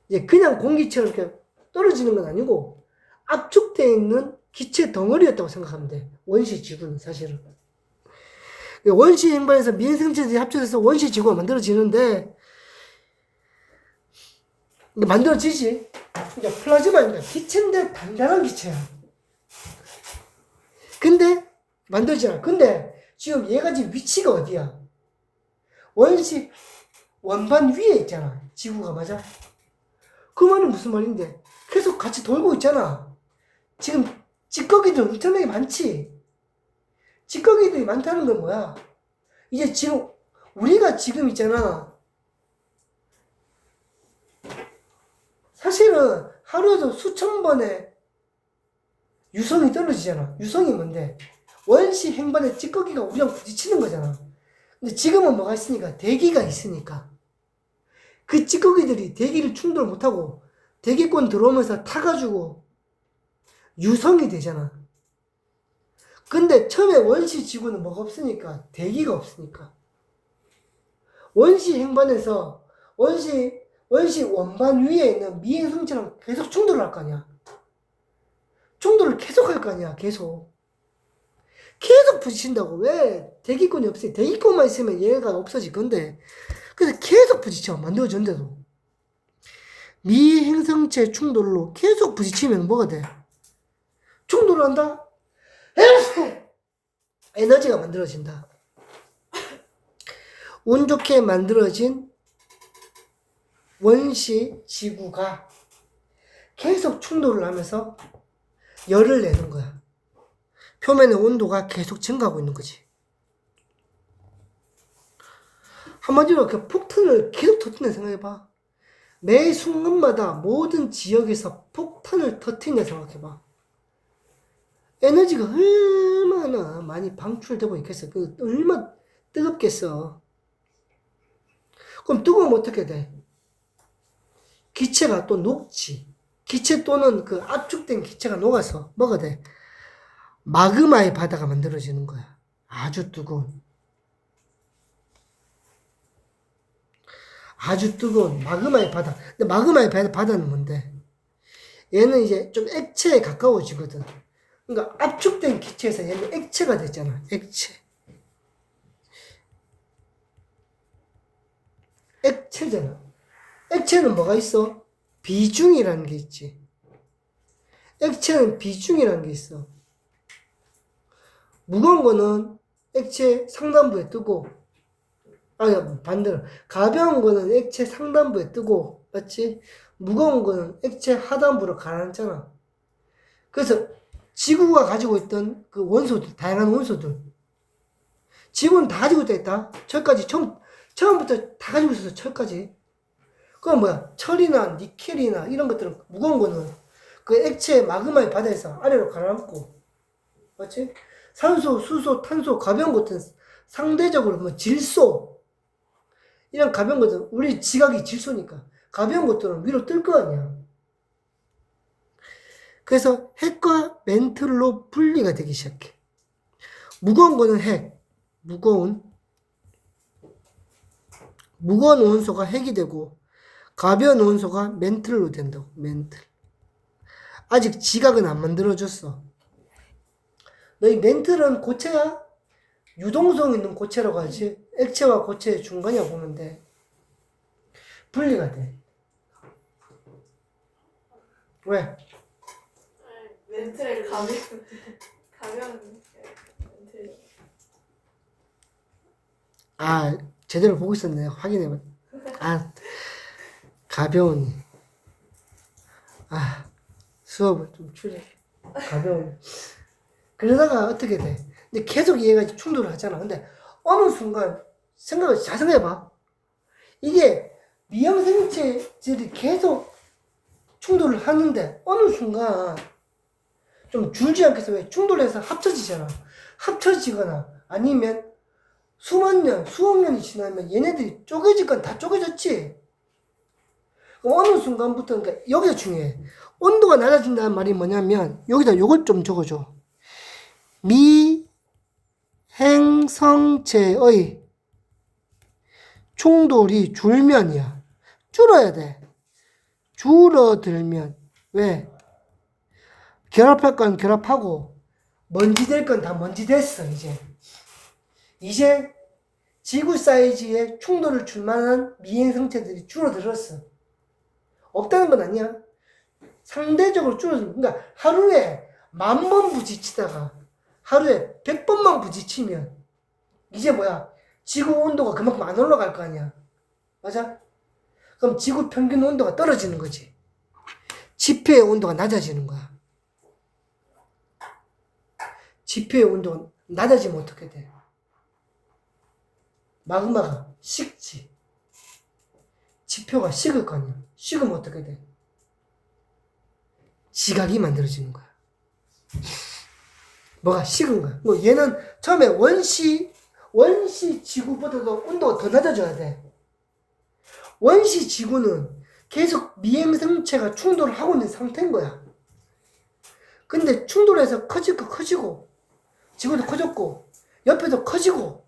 이제 그냥 공기처럼 이렇게 떨어지는 건 아니고 압축되어 있는 기체 덩어리였다고 생각하면 돼. 원시 지구는 사실은. 원시 행반에서 미행성체들이 합쳐져서 원시 지구가 만들어지는데 만들어지지. 그러니까 플라즈마니까 기체인데 단단한 기체야. 근데 만들어지잖아. 근데 지금 얘가 지금 위치가 어디야? 원시 원반 위에 있잖아. 지구가. 맞아? 그 말은 무슨 말인데? 계속 같이 돌고 있잖아. 지금 찌꺼기들 엄청나게 많지? 찌꺼기들이 많다는 건 뭐야? 이제 지금 우리가 지금 있잖아. 사실은 하루에도 수천 번의 유성이 떨어지잖아. 유성이 뭔데? 원시 행반의 찌꺼기가 우리랑 부딪히는 거잖아. 근데 지금은 뭐가 있으니까? 대기가 있으니까. 그 찌꺼기들이 대기를 충돌 못하고 대기권 들어오면서 타가지고 유성이 되잖아. 근데 처음에 원시 지구는 뭐가 없으니까? 대기가 없으니까. 원시 행반에서 원시 원반 위에 있는 미행성체랑 계속 충돌을 할 거 아니야. 충돌을 계속 할 거 아니야. 계속 부딪힌다고. 왜? 대기권이 없으니 대기권만 있으면 얘가 없어질 건데. 그래서 계속 부딪혀. 만들어졌는데도. 미행성체 충돌로 계속 부딪히면 뭐가 돼? 충돌을 한다? 에너지가 만들어진다. 운 좋게 만들어진 원시 지구가 계속 충돌을 하면서 열을 내는 거야. 표면의 온도가 계속 증가하고 있는 거지. 한마디로 그 폭탄을 계속 터뜨린다 생각해봐. 매 순간마다 모든 지역에서 폭탄을 터뜨린다 생각해봐. 에너지가 얼마나 많이 방출되고 있겠어. 그 얼마나 뜨겁겠어. 그럼 뜨거우면 어떻게 돼? 기체가 또 녹지. 기체 또는 그 압축된 기체가 녹아서 뭐가 돼? 마그마의 바다가 만들어지는 거야. 아주 뜨거운. 아주 뜨거운 마그마의 바다. 근데 마그마의 바다는 뭔데? 얘는 이제 좀 액체에 가까워지거든. 그러니까 압축된 기체에서 얘는 액체가 됐잖아. 액체. 액체잖아. 액체는 뭐가 있어? 비중이라는 게 있지. 액체는 비중이라는 게 있어. 무거운 거는 액체 상단부에 뜨고, 아니, 반대로. 가벼운 거는 액체 상단부에 뜨고, 맞지? 무거운 거는 액체 하단부로 가라앉잖아. 그래서 지구가 가지고 있던 그 원소들, 다양한 원소들. 지구는 다 가지고 있다. 철까지, 처음부터 다 가지고 있어서 철까지. 그건 뭐야? 철이나 니켈이나 이런 것들은 무거운 거는 그 액체 마그마의 바다에서 아래로 가라앉고, 맞지? 산소, 수소, 탄소, 가벼운 것들은 상대적으로 뭐 질소, 이런 가벼운 것들은 우리 지각이 질소니까 가벼운 것들은 위로 뜰 거 아니야. 그래서 핵과 멘틀로 분리가 되기 시작해. 무거운 거는 핵, 무거운 원소가 핵이 되고, 가벼운 원소가 멘틀로 된다고. 멘틀. 아직 지각은 안 만들어졌어. 너희 멘틀은 고체야? 유동성 있는 고체라고 하지. 액체와 고체의 중간이라고 보면 돼. 분리가 돼. 왜? 멘트를 가면 멘트. 아, 제대로 보고 있었네. 확인해봐. 아, 가벼운. 아, 수업을 좀 줄여. 가벼운. 그러다가 어떻게 돼? 근데 계속 얘가 충돌을 하잖아. 근데 어느 순간 잘 생각해봐. 이게 미형생체들이 계속 충돌을 하는데 어느 순간 좀 줄지 않겠어. 왜? 충돌해서 합쳐지잖아. 합쳐지거나 아니면 수만 년, 수억 년이 지나면 얘네들이 쪼개질 건 다 쪼개졌지. 그럼 어느 순간부터, 그러니까 여기가 중요해. 온도가 낮아진다는 말이 뭐냐면 여기다 요걸 좀 적어줘. 미행성체의 충돌이 줄면이야. 줄어야 돼. 줄어들면. 왜? 결합할 건 결합하고 먼지 될 건 다 먼지 됐어. 이제 지구 사이즈에 충돌을 줄 만한 미행성체들이 줄어들었어. 없다는 건 아니야. 상대적으로 줄어들어. 그러니까 하루에 10,000번 부딪히다가 하루에 100번만 부딪히면 이제 뭐야? 지구 온도가 그만큼 안 올라갈 거 아니야. 맞아? 그럼 지구 평균 온도가 떨어지는 거지. 지표의 온도가 낮아지는 거야. 지표의 온도가 낮아지면 어떻게 돼? 마그마가 식지. 지표가 식을 거 아니야. 식으면 어떻게 돼? 지각이 만들어지는 거야. 뭐가 식은 거야. 뭐 얘는 처음에 원시 지구보다도 온도가 더 낮아져야 돼. 원시 지구는 계속 미행성체가 충돌을 하고 있는 상태인 거야. 근데 충돌해서 커지고 지구도 커졌고 옆에도 커지고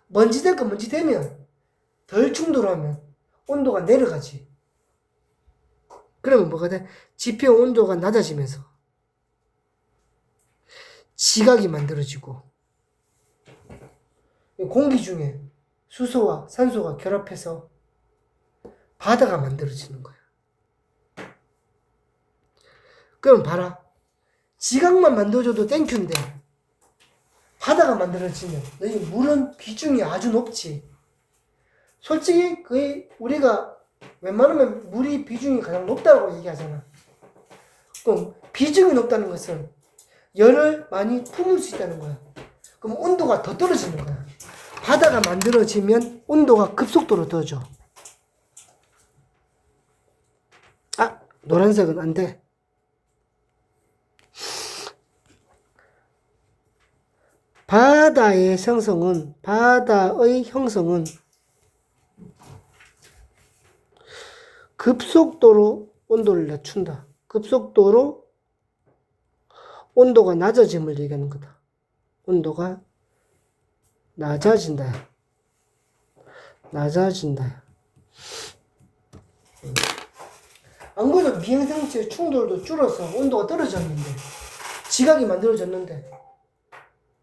먼지 될 거 먼지 되면 덜 충돌하면 온도가 내려가지. 그러면 뭐가 돼? 지표 온도가 낮아지면서 지각이 만들어지고 공기 중에 수소와 산소가 결합해서 바다가 만들어지는 거야. 그럼 봐라. 지각만 만들어줘도 땡큐인데 바다가 만들어지면 너희 물은 비중이 아주 높지. 솔직히 거의 우리가 웬만하면 물이 비중이 가장 높다고 얘기하잖아. 그럼 비중이 높다는 것은 열을 많이 품을 수 있다는 거야. 그럼 온도가 더 떨어지는 거야. 바다가 만들어지면 온도가 급속도로 떨어져. 아, 노란색은 안 돼. 바다의 형성은 급속도로 온도를 낮춘다. 급속도로 온도가 낮아짐을 얘기하는 거다. 온도가 낮아진다. 안 그래도 미행생체 충돌도 줄어서 온도가 떨어졌는데, 지각이 만들어졌는데,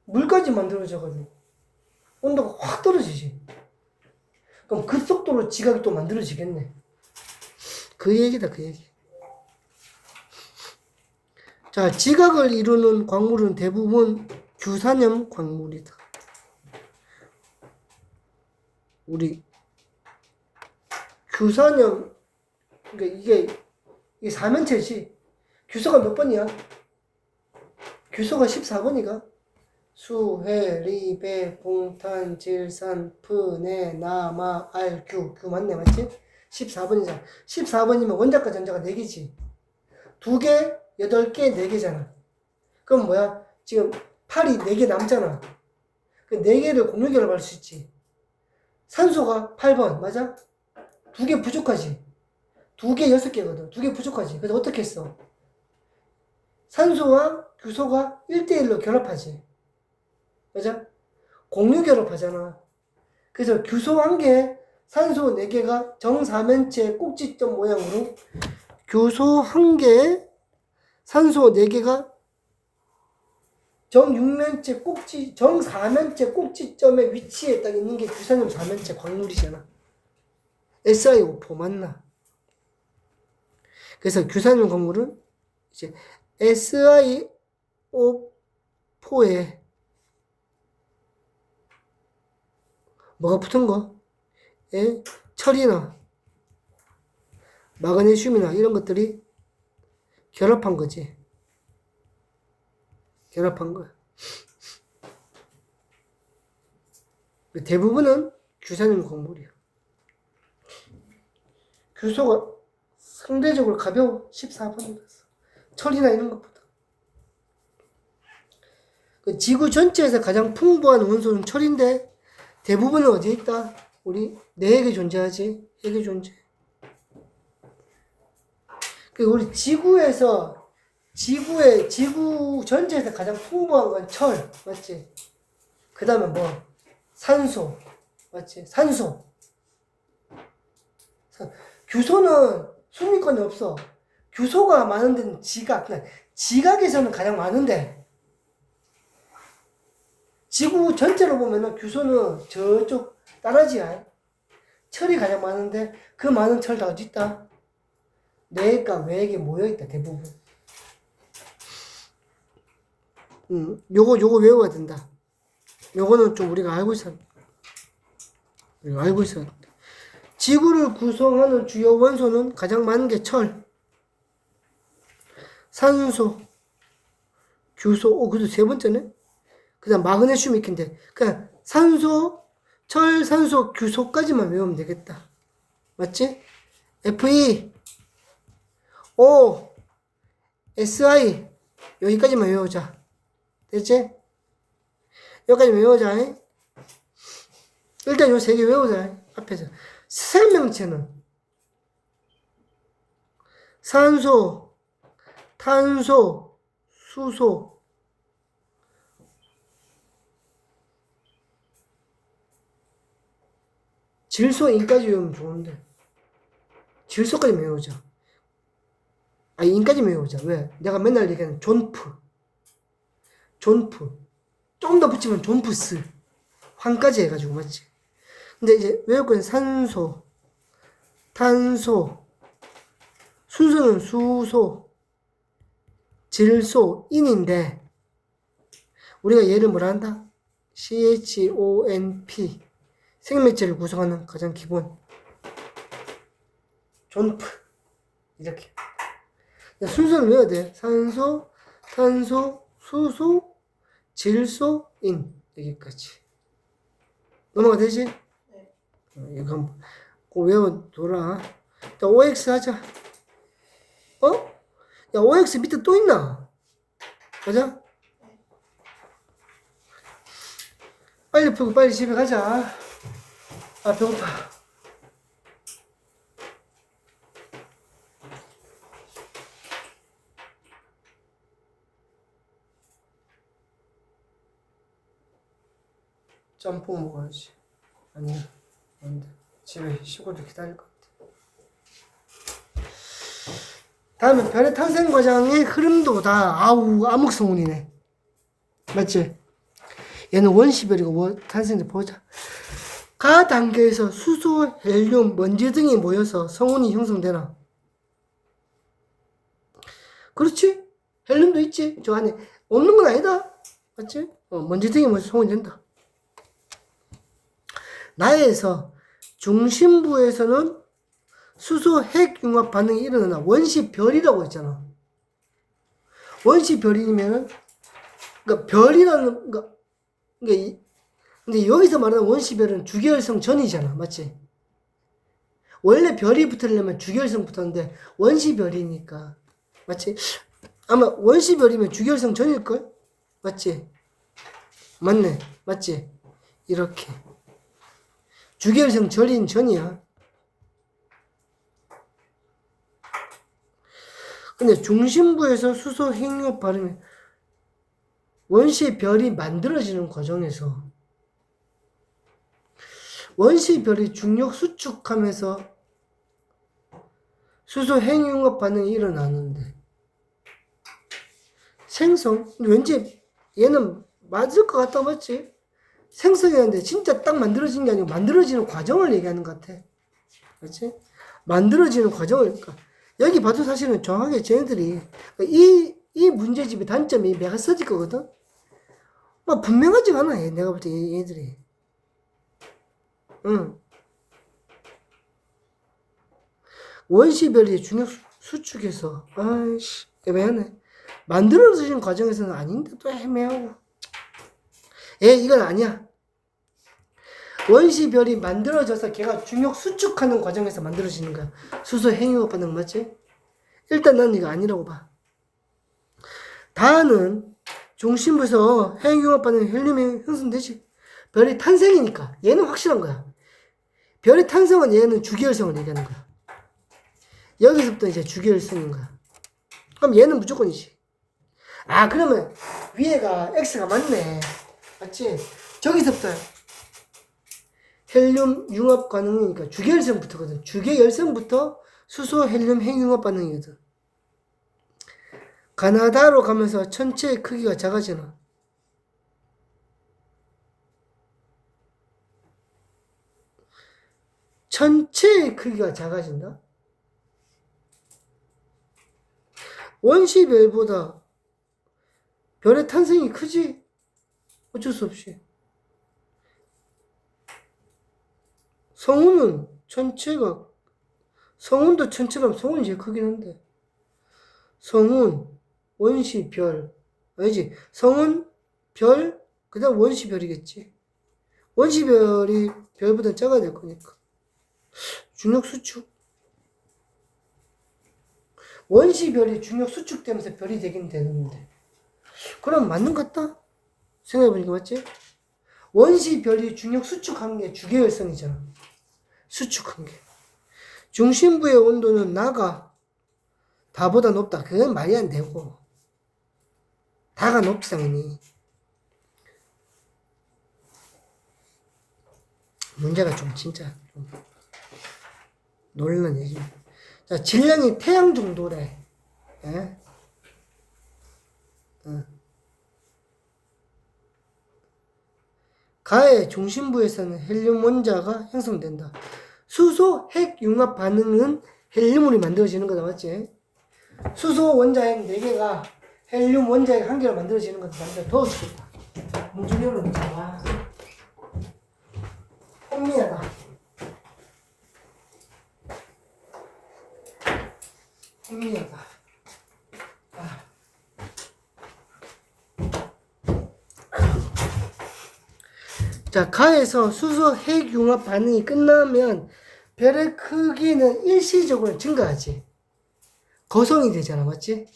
물까지 만들어져가지고 온도가 확 떨어지지. 그럼 급속도로 지각이 또 만들어지겠네. 그 얘기다, 그 얘기. 자, 지각을 이루는 광물은 대부분 규산염 광물이다. 우리 규산염, 그러니까 이게 사면체지. 규소가 몇 번이야? 규소가 14번이가? 수, 해, 리, 배, 봉탄, 질산, 프, 네, 나, 마, 알, 규. 규 맞네, 맞지? 14번이잖아. 14번이면 원자과 전자가 4개지. 2개, 8개, 4개잖아. 그럼 뭐야? 지금 팔이 4개 남잖아. 그 4개를 공유결합할 수 있지. 산소가 8번, 맞아? 2개 부족하지. 2개 6개거든. 2개 부족하지. 그래서 어떻게 했어? 산소와 규소가 1대1로 결합하지. 맞아? 공유결합하잖아. 그래서 규소 1개, 산소 4개가 정사면체 꼭지점 모양으로, 규소 1개, 산소 4개가 정사면체 꼭지점의 위치에 딱 있는 게 규산염 사면체 광물이잖아. SiO4 맞나? 그래서 규산염 광물은 이제 SiO4에 뭐가 붙은 거? 철이나 마그네슘이나 이런 것들이 결합한 거지. 결합한 거야. 대부분은 규산염 광물이야. 규소가 상대적으로 가벼워. 14번이라서. 철이나 이런 것보다. 그 지구 전체에서 가장 풍부한 원소는 철인데, 대부분은 어디에 있다? 우리 뇌에게 존재하지. 핵에 존재. 그 우리 지구 전체에서 가장 풍부한 건 철, 맞지? 그 다음에 뭐? 산소, 맞지? 산소. 규소는 순위권이 없어. 규소가 많은 데는 지각에서는 가장 많은데, 지구 전체로 보면은 규소는 저쪽 따라지야. 철이 가장 많은데, 그 많은 철 다 어디 있다? 뇌과 외액에 모여있다, 대부분. 요거 외워야 된다. 요거는 좀 우리가 알고 있어야 돼. 지구를 구성하는 주요 원소는 가장 많은 게 철, 산소, 규소, 그래도 3번째네? 그 다음 마그네슘 있긴데, 그냥 산소, 철, 산소, 규소까지만 외우면 되겠다. 맞지? Fe, O, Si, 여기까지만 외우자. 됐지? 여기까지 외우자. 일단 요 3개 외우자. 앞에서. 생명체는 산소, 탄소, 수소. 질소, 인까지 외우면 좋은데. 질소까지 외우자. 인까지 외우자. 왜? 내가 맨날 얘기하는 존프. 좀 더 붙이면 존프스. 환까지 해가지고, 맞지? 근데 이제 외울 건 산소, 탄소, 순서는 수소, 질소, 인인데, 우리가 얘를 뭐라 한다? CHONP. 생명체를 구성하는 가장 기본. 존프. 이렇게. 순서는 외워야 돼. 산소, 탄소, 수소, 질소, 인. 여기까지. 넘어가 되지? 네. 이거 한번 꼭 외워둬라. 자, OX 하자. 어? 야, OX 밑에 또 있나? 맞아? 빨리 풀고 빨리 집에 가자. 아, 배고파. 짬뽕 먹어야지. 아니야, 안 돼. 집에 시골도 기다릴 것 같아. 다음에 별의 탄생 과정의 흐름도 다 암흑성운이네. 맞지? 얘는 원시별이고 탄생자 보자. 가 단계에서 수소, 헬륨, 먼지 등이 모여서 성운이 형성되나? 그렇지? 헬륨도 있지? 저 안에 없는 건 아니다. 맞지? 먼지 등이 모여서 성운이 된다. 나에서 중심부에서는 수소 핵 융합 반응이 일어나나 원시별이라고 했잖아. 원시별이면은 그러니까 별이라는 근데 여기서 말하는 원시별은 주계열성 전이잖아. 맞지? 원래 별이 붙으려면 주계열성 붙었는데 원시별이니까. 맞지? 아마 원시별이면 주계열성 전일걸? 맞지? 맞네. 맞지? 이렇게 주계열성 전인 전이야. 근데 중심부에서 수소 핵융합 반응이 원시별이 만들어지는 과정에서 원시별이 중력 수축하면서 수소 핵융합 반응이 일어나는데 생성? 왠지 얘는 맞을 것 같다. 맞지? 생성이었는데 진짜 딱 만들어진 게 아니고 만들어지는 과정을 얘기하는 것 같아. 맞지? 만들어지는 과정을, 그러니까 여기 봐도 사실은 정확하게 쟤네들이 이 문제집의 단점이 메가서디 거거든? 막 분명하지가 않아. 내가 볼 때 얘들이. 응. 원시별이 중력 수축해서 아이씨 애매하네. 만들어지는 과정에서는 아닌데 또 애매하고. 이건 아니야. 원시별이 만들어져서 걔가 중력 수축하는 과정에서 만들어지는 거야. 수소 핵융합 반응 맞지? 일단 난 이거 아니라고 봐. 다는 중심부에서 핵융합 반응 헬륨이 형성되지. 별이 탄생이니까 얘는 확실한 거야. 별의 탄생은 얘는 주계열성을 얘기하는 거야. 여기서부터 이제 주계열성인 거야. 그럼 얘는 무조건이지. 아, 그러면 위에가 X가 맞네. 맞지? 저기서부터 헬륨 융합 반응이니까 주계열성부터거든. 주계열성부터 수소 헬륨 핵융합 반응이거든. 가나다로 가면서 천체의 크기가 작아지나? 천체의 크기가 작아진다? 원시별보다 별의 탄생이 크지? 어쩔 수 없이. 성운은 천체가, 성운도 천체라면 성운이 제일 크긴 한데, 성운, 원시, 별. 아니지. 성운, 별, 그 다음 원시 별이겠지. 원시 별이 별보다 작아야 될 거니까. 중력 수축. 원시 별이 중력 수축되면서 별이 되긴 되는데. 그럼 맞는 것 같다? 생각해보니까 맞지? 원시 별이 중력 수축한 게 주계열성이잖아. 수축한 게. 중심부의 온도는 나가 다보다 높다. 그건 말이 안 되고. 다가 높지 당연히. 문제가 좀 진짜 좀 놀라는 얘기. 자, 질량이 태양 정도래. 예? 가의 중심부에서는 헬륨 원자가 형성된다. 수소 핵 융합 반응은 헬륨으로 만들어지는 거다. 맞지? 수소 원자핵 4개가 헬륨 원자핵 1개로 만들어지는 거다. 남자 더워죽겠다. 문좀 열어놓자. 와. 혼미하다. 혼미하다. 아. 자, 가에서 수소 핵융합 반응이 끝나면 별의 크기는 일시적으로 증가하지. 거성이 되잖아, 맞지?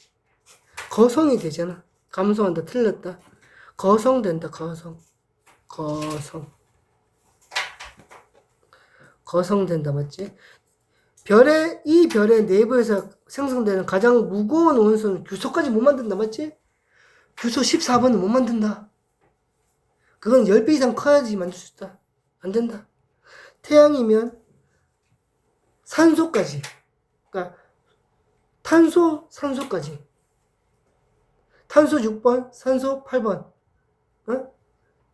거성이 되잖아. 감소한다, 틀렸다. 거성된다, 거성. 거성된다, 맞지? 이 별의 내부에서 생성되는 가장 무거운 원소는 규소까지 못 만든다, 맞지? 규소 14번은 못 만든다. 그건 10배 이상 커야지 만들 수 있다. 안 된다. 태양이면 산소까지. 그러니까 탄소, 산소까지. 탄소 6번, 산소 8번. 어?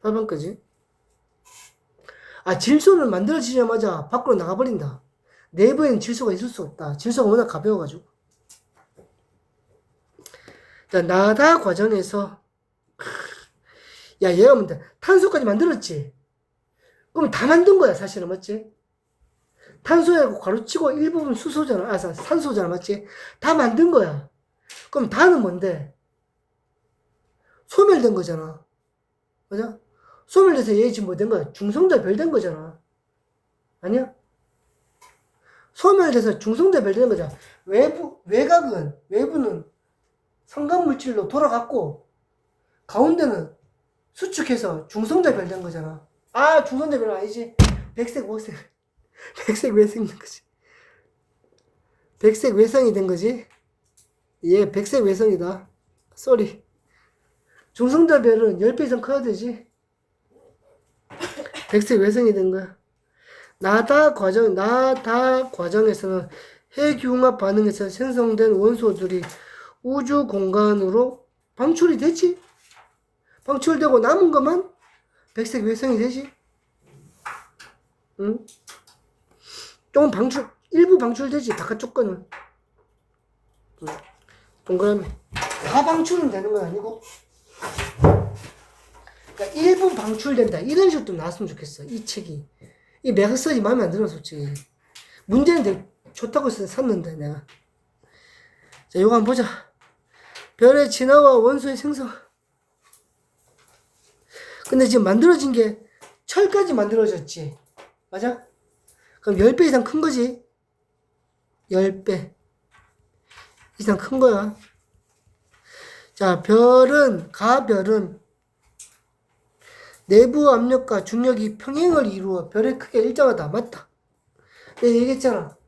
8번까지. 아, 질소는 만들어지자마자 밖으로 나가버린다. 내부에는 질소가 있을 수 없다. 질소가 워낙 가벼워가지고. 자, 나다 과정에서 야, 얘가 뭔데? 탄소까지 만들었지? 그럼 다 만든 거야, 사실은, 맞지? 탄소하고 가로치고 일부분 수소잖아. 아, 산소잖아, 맞지? 다 만든 거야. 그럼 다는 뭔데? 소멸된 거잖아. 맞아? 소멸돼서 얘 지금 뭐 된 거야? 중성자 별 된 거잖아. 아니야? 소멸돼서 중성자 별 된 거잖아. 외부는 성간물질로 돌아갔고, 가운데는 수축해서 중성자 별 된 거잖아. 아, 중성자 별 아니지. 백색 외성. 백색 외성이 된 거지. 백색 외성이 된 거지. 얘 백색 외성이다. 쏘리. 중성자 별은 10배 이상 커야 되지. 백색 외성이 된 거야. 나다 과정에서는 핵융합 반응에서 생성된 원소들이 우주 공간으로 방출이 되지. 방출되고 남은 것만 백색 외성이 되지. 응? 조금 일부 방출되지, 바깥쪽 거는. 응. 동그라미. 다 방출은 되는 건 아니고. 그러니까 일부 방출된다. 이런 식으로 좀 나왔으면 좋겠어, 이 책이. 이 맥스터디 마음에 안 들어, 솔직히. 문제는 되게 좋다고 해서 샀는데, 내가. 자, 이거 한번 보자. 별의 진화와 원소의 생성. 근데 지금 만들어진 게 철까지 만들어졌지. 맞아? 그럼 10배 이상 큰 거지? 10배 이상 큰 거야. 자, 가별은 내부 압력과 중력이 평행을 이루어 별의 크기가 일정하다. 맞다. 내가 얘기했잖아.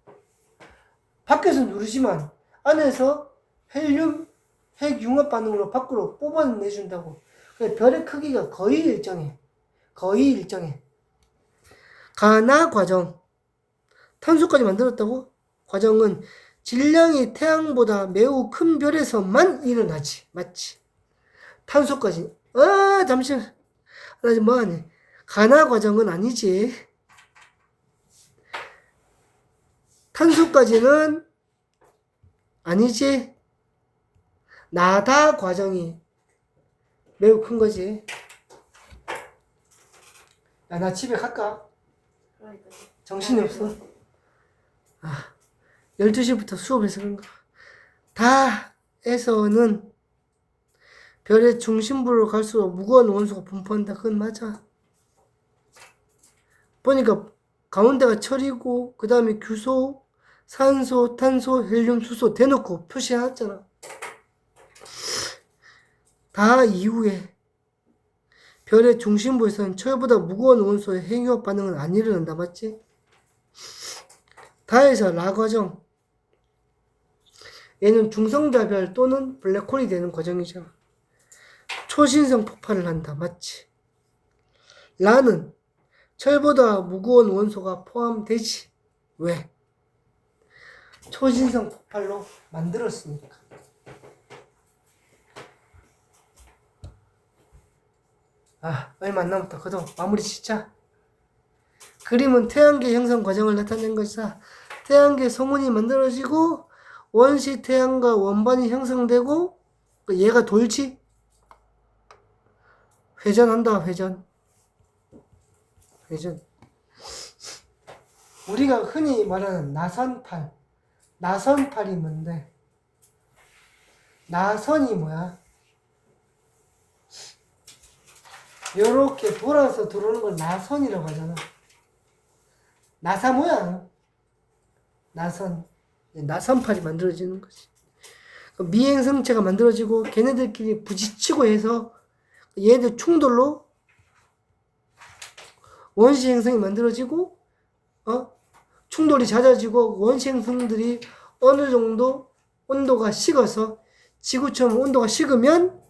밖에서 누르지만 안에서 헬륨 핵융합 반응으로 밖으로 뽑아내준다고. 별의 크기가 거의 일정해. 가나 과정. 탄소까지 만들었다고? 과정은 질량이 태양보다 매우 큰 별에서만 일어나지. 맞지? 탄소까지. 잠시만. 나 지금 뭐하니? 가나 과정은 아니지. 탄소까지는 아니지. 나다 과정이 매우 큰 거지. 야, 나 집에 갈까? 그러니까요. 정신이 없어. 12시부터 수업해서 그런가. 다에서는 별의 중심부로 갈수록 무거운 원소가 분포한다. 그건 맞아. 보니까 가운데가 철이고 그 다음에 규소, 산소, 탄소, 헬륨, 수소 대놓고 표시해놨잖아. 다 이후에 별의 중심부에서는 철보다 무거운 원소의 핵융합 반응은 안 일어난다. 맞지? 다에서 라 과정. 얘는 중성자별 또는 블랙홀이 되는 과정이죠. 초신성 폭발을 한다. 맞지? 라는 철보다 무거운 원소가 포함되지. 왜? 초신성 폭발로 만들었으니까. 얼마 안 남았다. 그래도 마무리 짓자. 그림은 태양계 형성 과정을 나타낸 것이다. 태양계 성운이 만들어지고 원시 태양과 원반이 형성되고 얘가 돌지. 회전한다. 회전. 우리가 흔히 말하는 나선팔이 뭔데? 나선이 뭐야? 요렇게 돌아서 들어오는 걸 나선이라고 하잖아. 나사 모양. 나선. 나선팔이 만들어지는 거지. 미행성체가 만들어지고 걔네들끼리 부딪히고 해서 얘네들 충돌로 원시 행성이 만들어지고 충돌이 잦아지고 원시 행성들이 어느 정도 온도가 식어서 지구처럼 온도가 식으면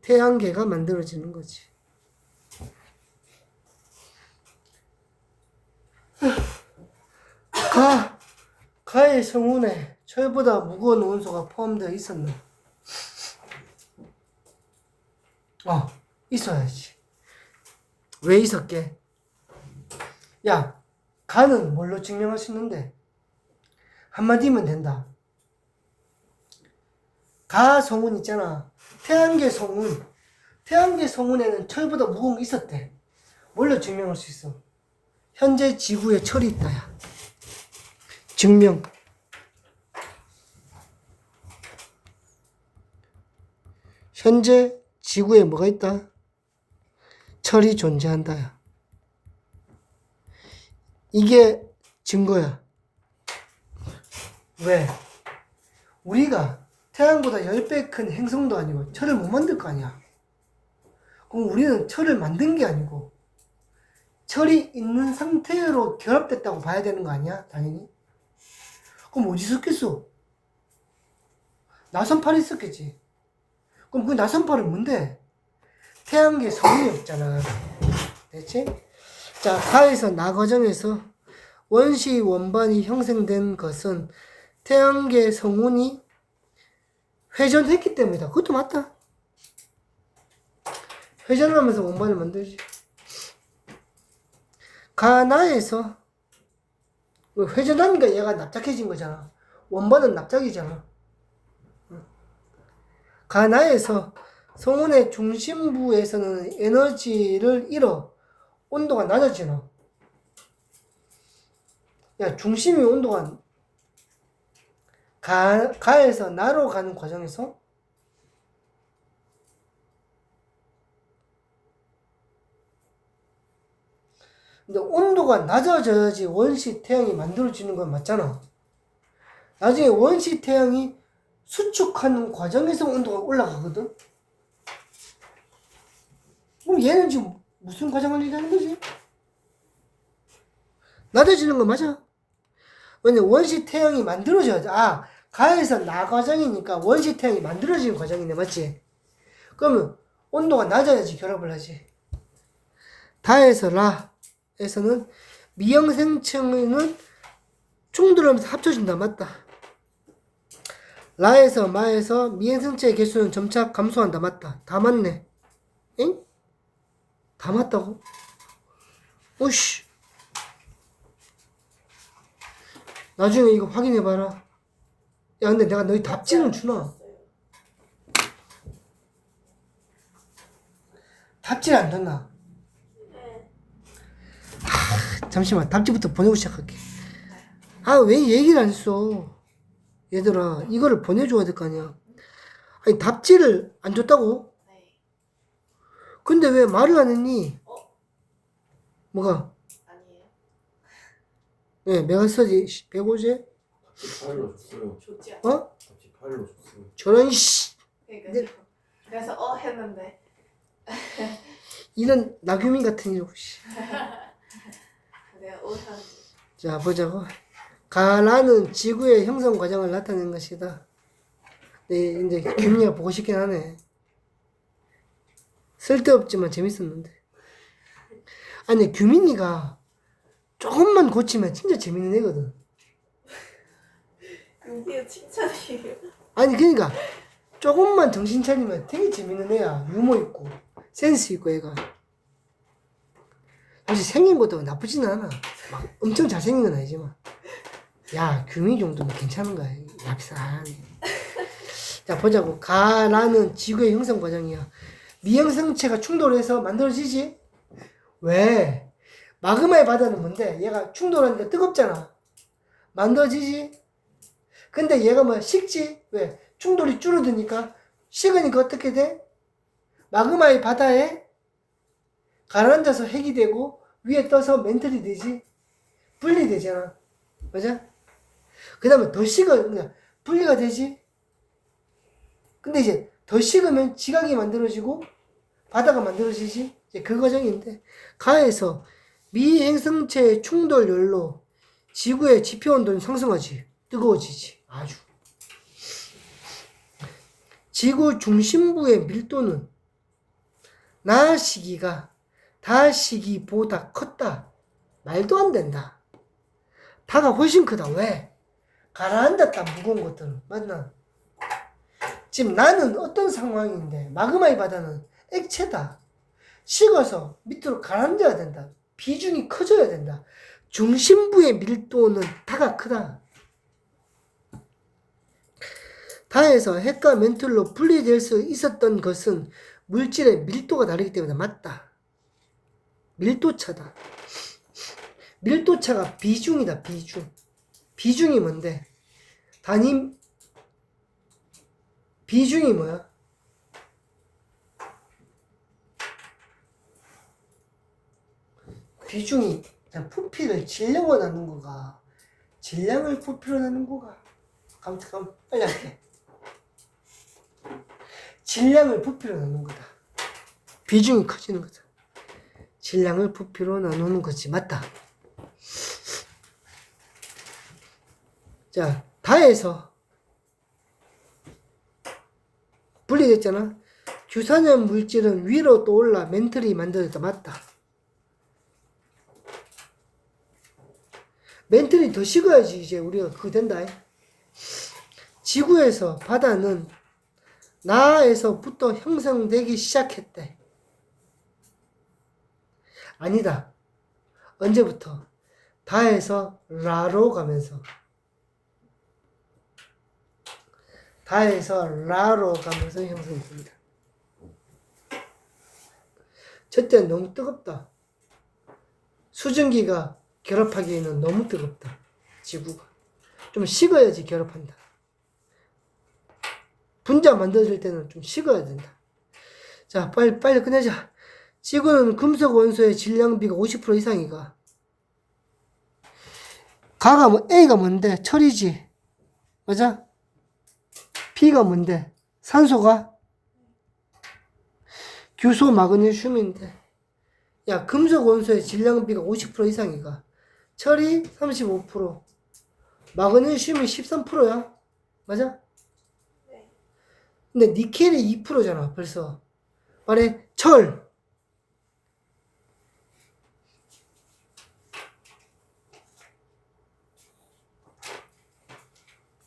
태양계가 만들어지는 거지. 가의 성운에 철보다 무거운 원소가 포함되어 있었나? 있어야지. 왜 있었게? 야, 가는 뭘로 증명할 수 있는데? 한마디면 된다. 가 성운 있잖아. 태양계 성운. 태양계 성운에는 철보다 무거운 게 있었대. 뭘로 증명할 수 있어? 현재 지구에 철이 있다, 야. 증명. 현재 지구에 뭐가 있다? 철이 존재한다, 야. 이게 증거야. 왜? 우리가 태양보다 10배 큰 행성도 아니고 철을 못 만들 거 아니야. 그럼 우리는 철을 만든 게 아니고 철이 있는 상태로 결합됐다고 봐야 되는 거 아니야? 당연히. 그럼 어디 있었겠어? 나선팔이 있었겠지. 그럼 그 나선팔은 뭔데? 태양계 성운이었잖아. 됐지? 자, 가에서 나 과정에서 원시 원반이 형성된 것은 태양계 성운이 회전했기 때문이다. 그것도 맞다. 회전하면서 원반을 만들지. 가나에서 회전하니까 얘가 납작해진 거잖아. 원반은 납작이잖아. 가나에서 성운의 중심부에서는 에너지를 잃어 온도가 낮아지나. 야, 중심이 온도가 가에서 나로 가는 과정에서 근데 온도가 낮아져야지 원시 태양이 만들어지는 건 맞잖아. 나중에 원시 태양이 수축하는 과정에서 온도가 올라가거든. 그럼 얘는 지금 무슨 과정을 얘기하는 거지? 낮아지는 거 맞아. 왜냐, 원시 태양이 만들어져야지. 가에서 나 과정이니까 원시 태양이 만들어지는 과정이네, 맞지? 그러면 온도가 낮아야지 결합을 하지. 다에서 라에서는 미형생층은 충돌하면서 합쳐진다, 맞다. 라에서 마에서 미행성체의 개수는 점차 감소한다, 맞다. 다 맞네. 엥? 다 맞다고? 오씨. 나중에 이거 확인해봐라. 야, 근데 내가 너희 답지는 주나? 답지를 안 줬나? 네. 잠시만, 답지부터 보내고 시작할게. 왜 얘기를 안 했어? 얘들아, 이거를 보내줘야 될 거 아니야. 아니, 답지를 안 줬다고? 네. 근데 왜 말을 안 했니? 뭐가? 아니에요. 네, 메가서지 105제? 답지 파일로 줬어요. 좋지 않아. 답지 파일로 줬어요. 저런 씨. 그러니까 네. 그래서 했는데 이런 나규민 같은 이러고 씨. 내가 오산. 자, 보자고. 가라는 지구의 형성 과정을 나타낸 것이다. 네, 이제 규민이가 보고 싶긴 하네. 쓸데없지만 재밌었는데. 아니, 규민이가 조금만 고치면 진짜 재밌는 애거든. 그게 칭찬이에요. 아니, 그러니까 조금만 정신 차리면 되게 재밌는 애야. 유머 있고 센스 있고 애가. 사실 생긴 것도 나쁘지는 않아. 막 엄청 잘생긴 건 아니지만. 야, 규민 정도면 괜찮은 거야. 얍삽하네. 자, 보자고. 가라는 지구의 형성 과정이야. 미형성체가 충돌해서 만들어지지? 왜? 마그마의 바다는 뭔데? 얘가 충돌하니까 뜨겁잖아. 만들어지지? 근데 얘가 뭐 식지? 왜? 충돌이 줄어드니까 식으니까 어떻게 돼? 마그마의 바다에 가라앉아서 핵이 되고 위에 떠서 멘틀이 되지. 분리되잖아. 맞아? 그 다음에 더 식으면 분리가 되지. 근데 이제 더 식으면 지각이 만들어지고 바다가 만들어지지. 이제 그 과정인데 가에서 미행성체의 충돌열로 지구의 지표온도는 상승하지. 뜨거워지지. 아주. 지구 중심부의 밀도는 나 시기가 다 시기보다 컸다. 말도 안 된다. 다가 훨씬 크다. 왜? 가라앉았다. 무거운 것들은. 맞나? 지금 나는 어떤 상황인데 마그마의 바다는 액체다. 식어서 밑으로 가라앉아야 된다. 비중이 커져야 된다. 중심부의 밀도는 다가 크다. 다에서 핵과 멘틀로 분리될 수 있었던 것은 물질의 밀도가 다르기 때문에 맞다. 밀도차다. 밀도차가 비중이다. 비중. 비중이 뭔데? 단위 비중이 뭐야? 비중이 부피를 질량으로 나눈 거가 질량을 부피로 나눈 거가 잠깐 빨리 할게. 질량을 부피로 나누는 거다. 비중이 커지는 거다. 질량을 부피로 나누는 거지. 맞다. 자, 다에서 분리됐잖아. 규산염 물질은 위로 또 올라 멘틀이 만들어졌다. 맞다. 멘틀이 더 식어야지 이제 우리가 그거 된다. 지구에서 바다는 나에서부터 형성되기 시작했대. 아니다. 언제부터? 다에서 라로 가면서. 다에서 라로 가면서 형성됩니다. 저때 너무 뜨겁다. 수증기가 결합하기에는 너무 뜨겁다. 지구가. 좀 식어야지 결합한다. 분자 만들어질 때는 좀 식어야 된다. 자, 빨리 끝내자. 지구는 금속 원소의 질량비가 50% 이상이가. A가 뭔데? 철이지. 맞아? B가 뭔데? 산소가? 규소 마그네슘인데. 야, 금속 원소의 질량비가 50% 이상이가. 철이 35%. 마그네슘이 13%야. 맞아? 네. 근데 니켈이 2%잖아, 벌써. 말해, 철.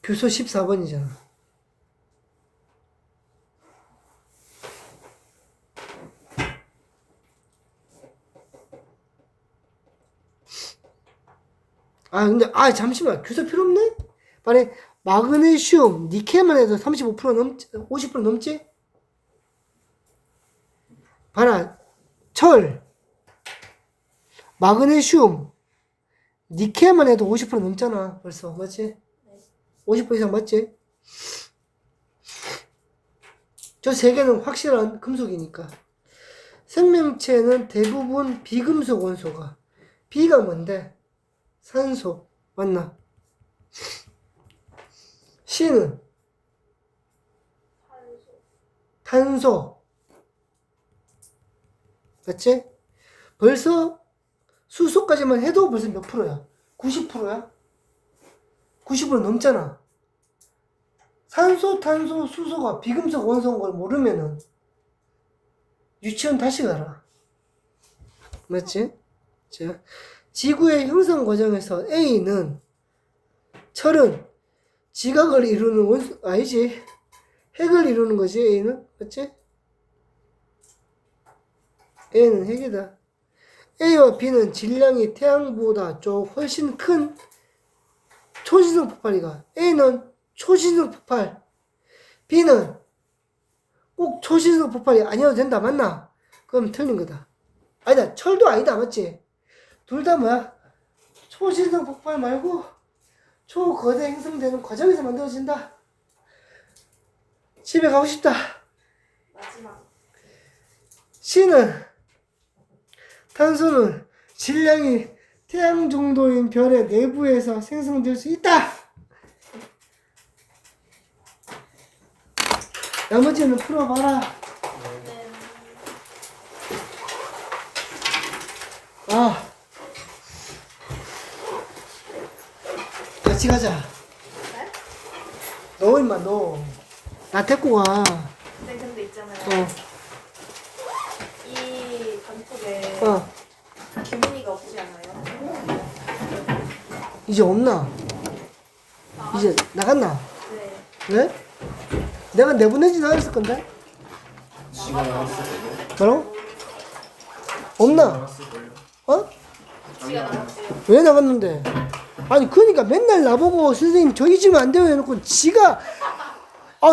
규소 14번이잖아. 잠시만. 규소 필요 없네? 말해, 마그네슘, 니켈만 해도 35% 넘지, 50% 넘지? 봐라, 철, 마그네슘, 니켈만 해도 50% 넘잖아, 벌써. 맞지? 50% 이상 맞지? 저 세 개는 확실한 금속이니까. 생명체는 대부분 비금속 원소가. B가 뭔데? 산소. 맞나? C는 탄소. 맞지? 벌써 수소까지만 해도 벌써 몇 프로야? 90%야? 90% 넘잖아. 산소, 탄소, 수소가 비금속 원소인 걸 모르면은 유치원 다시 가라. 맞지? 자, 지구의 형성 과정에서 A는 철은 지각을 이루는 원소 아니지? 핵을 이루는 거지. A는 맞지? A는 핵이다. A와 B는 질량이 태양보다 좀 훨씬 큰 초신성 폭발이가. A는 초신성 폭발, B는 꼭 초신성 폭발이 아니어도 된다. 맞나? 그럼 틀린 거다. 아니다. 철도 아니다. 맞지? 둘 다 뭐야? 초신성 폭발 말고 초거대 형성되는 과정에서 만들어진다. 집에 가고 싶다. 마지막. C는 탄소는 질량이 태양 정도인 별의 내부에서 생성될 수 있다. 나머지는 풀어봐라. 아, 같이 가자. 네? 너 임마 너. 나 데리고 가. 네, 근데 있잖아요. 어, 이 단톡에 어. 규민이가 없지 않아요? 이제 없나? 이제 나갔나? 네. 왜? 내가 내보내지도 않았을 건데? 지가 나왔을 뭐라고? 없나? 걸요. 어? 지가 나왔대요. 왜 나갔는데? 아니 그러니까 맨날 나보고 선생님 저희 집은 안 돼요 해놓고 지가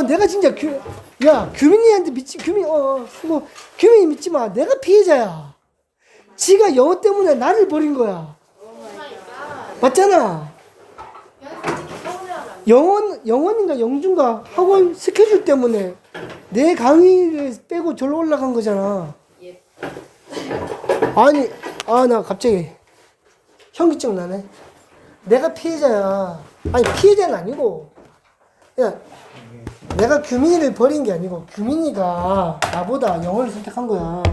내가 진짜 규민이한테 수고 규민이 믿지 마. 내가 피해자야. 지가 영어 때문에 나를 버린 거야. 맞잖아. 영원인가 영준가 학원 스케줄 때문에 내 강의를 빼고 절로 올라간 거잖아. 예. 아니, 나 갑자기 현기증 나네. 내가 피해자야. 아니, 피해자는 아니고, 야, 내가 규민이를 버린 게 아니고, 규민이가 나보다 영어를 선택한 거야.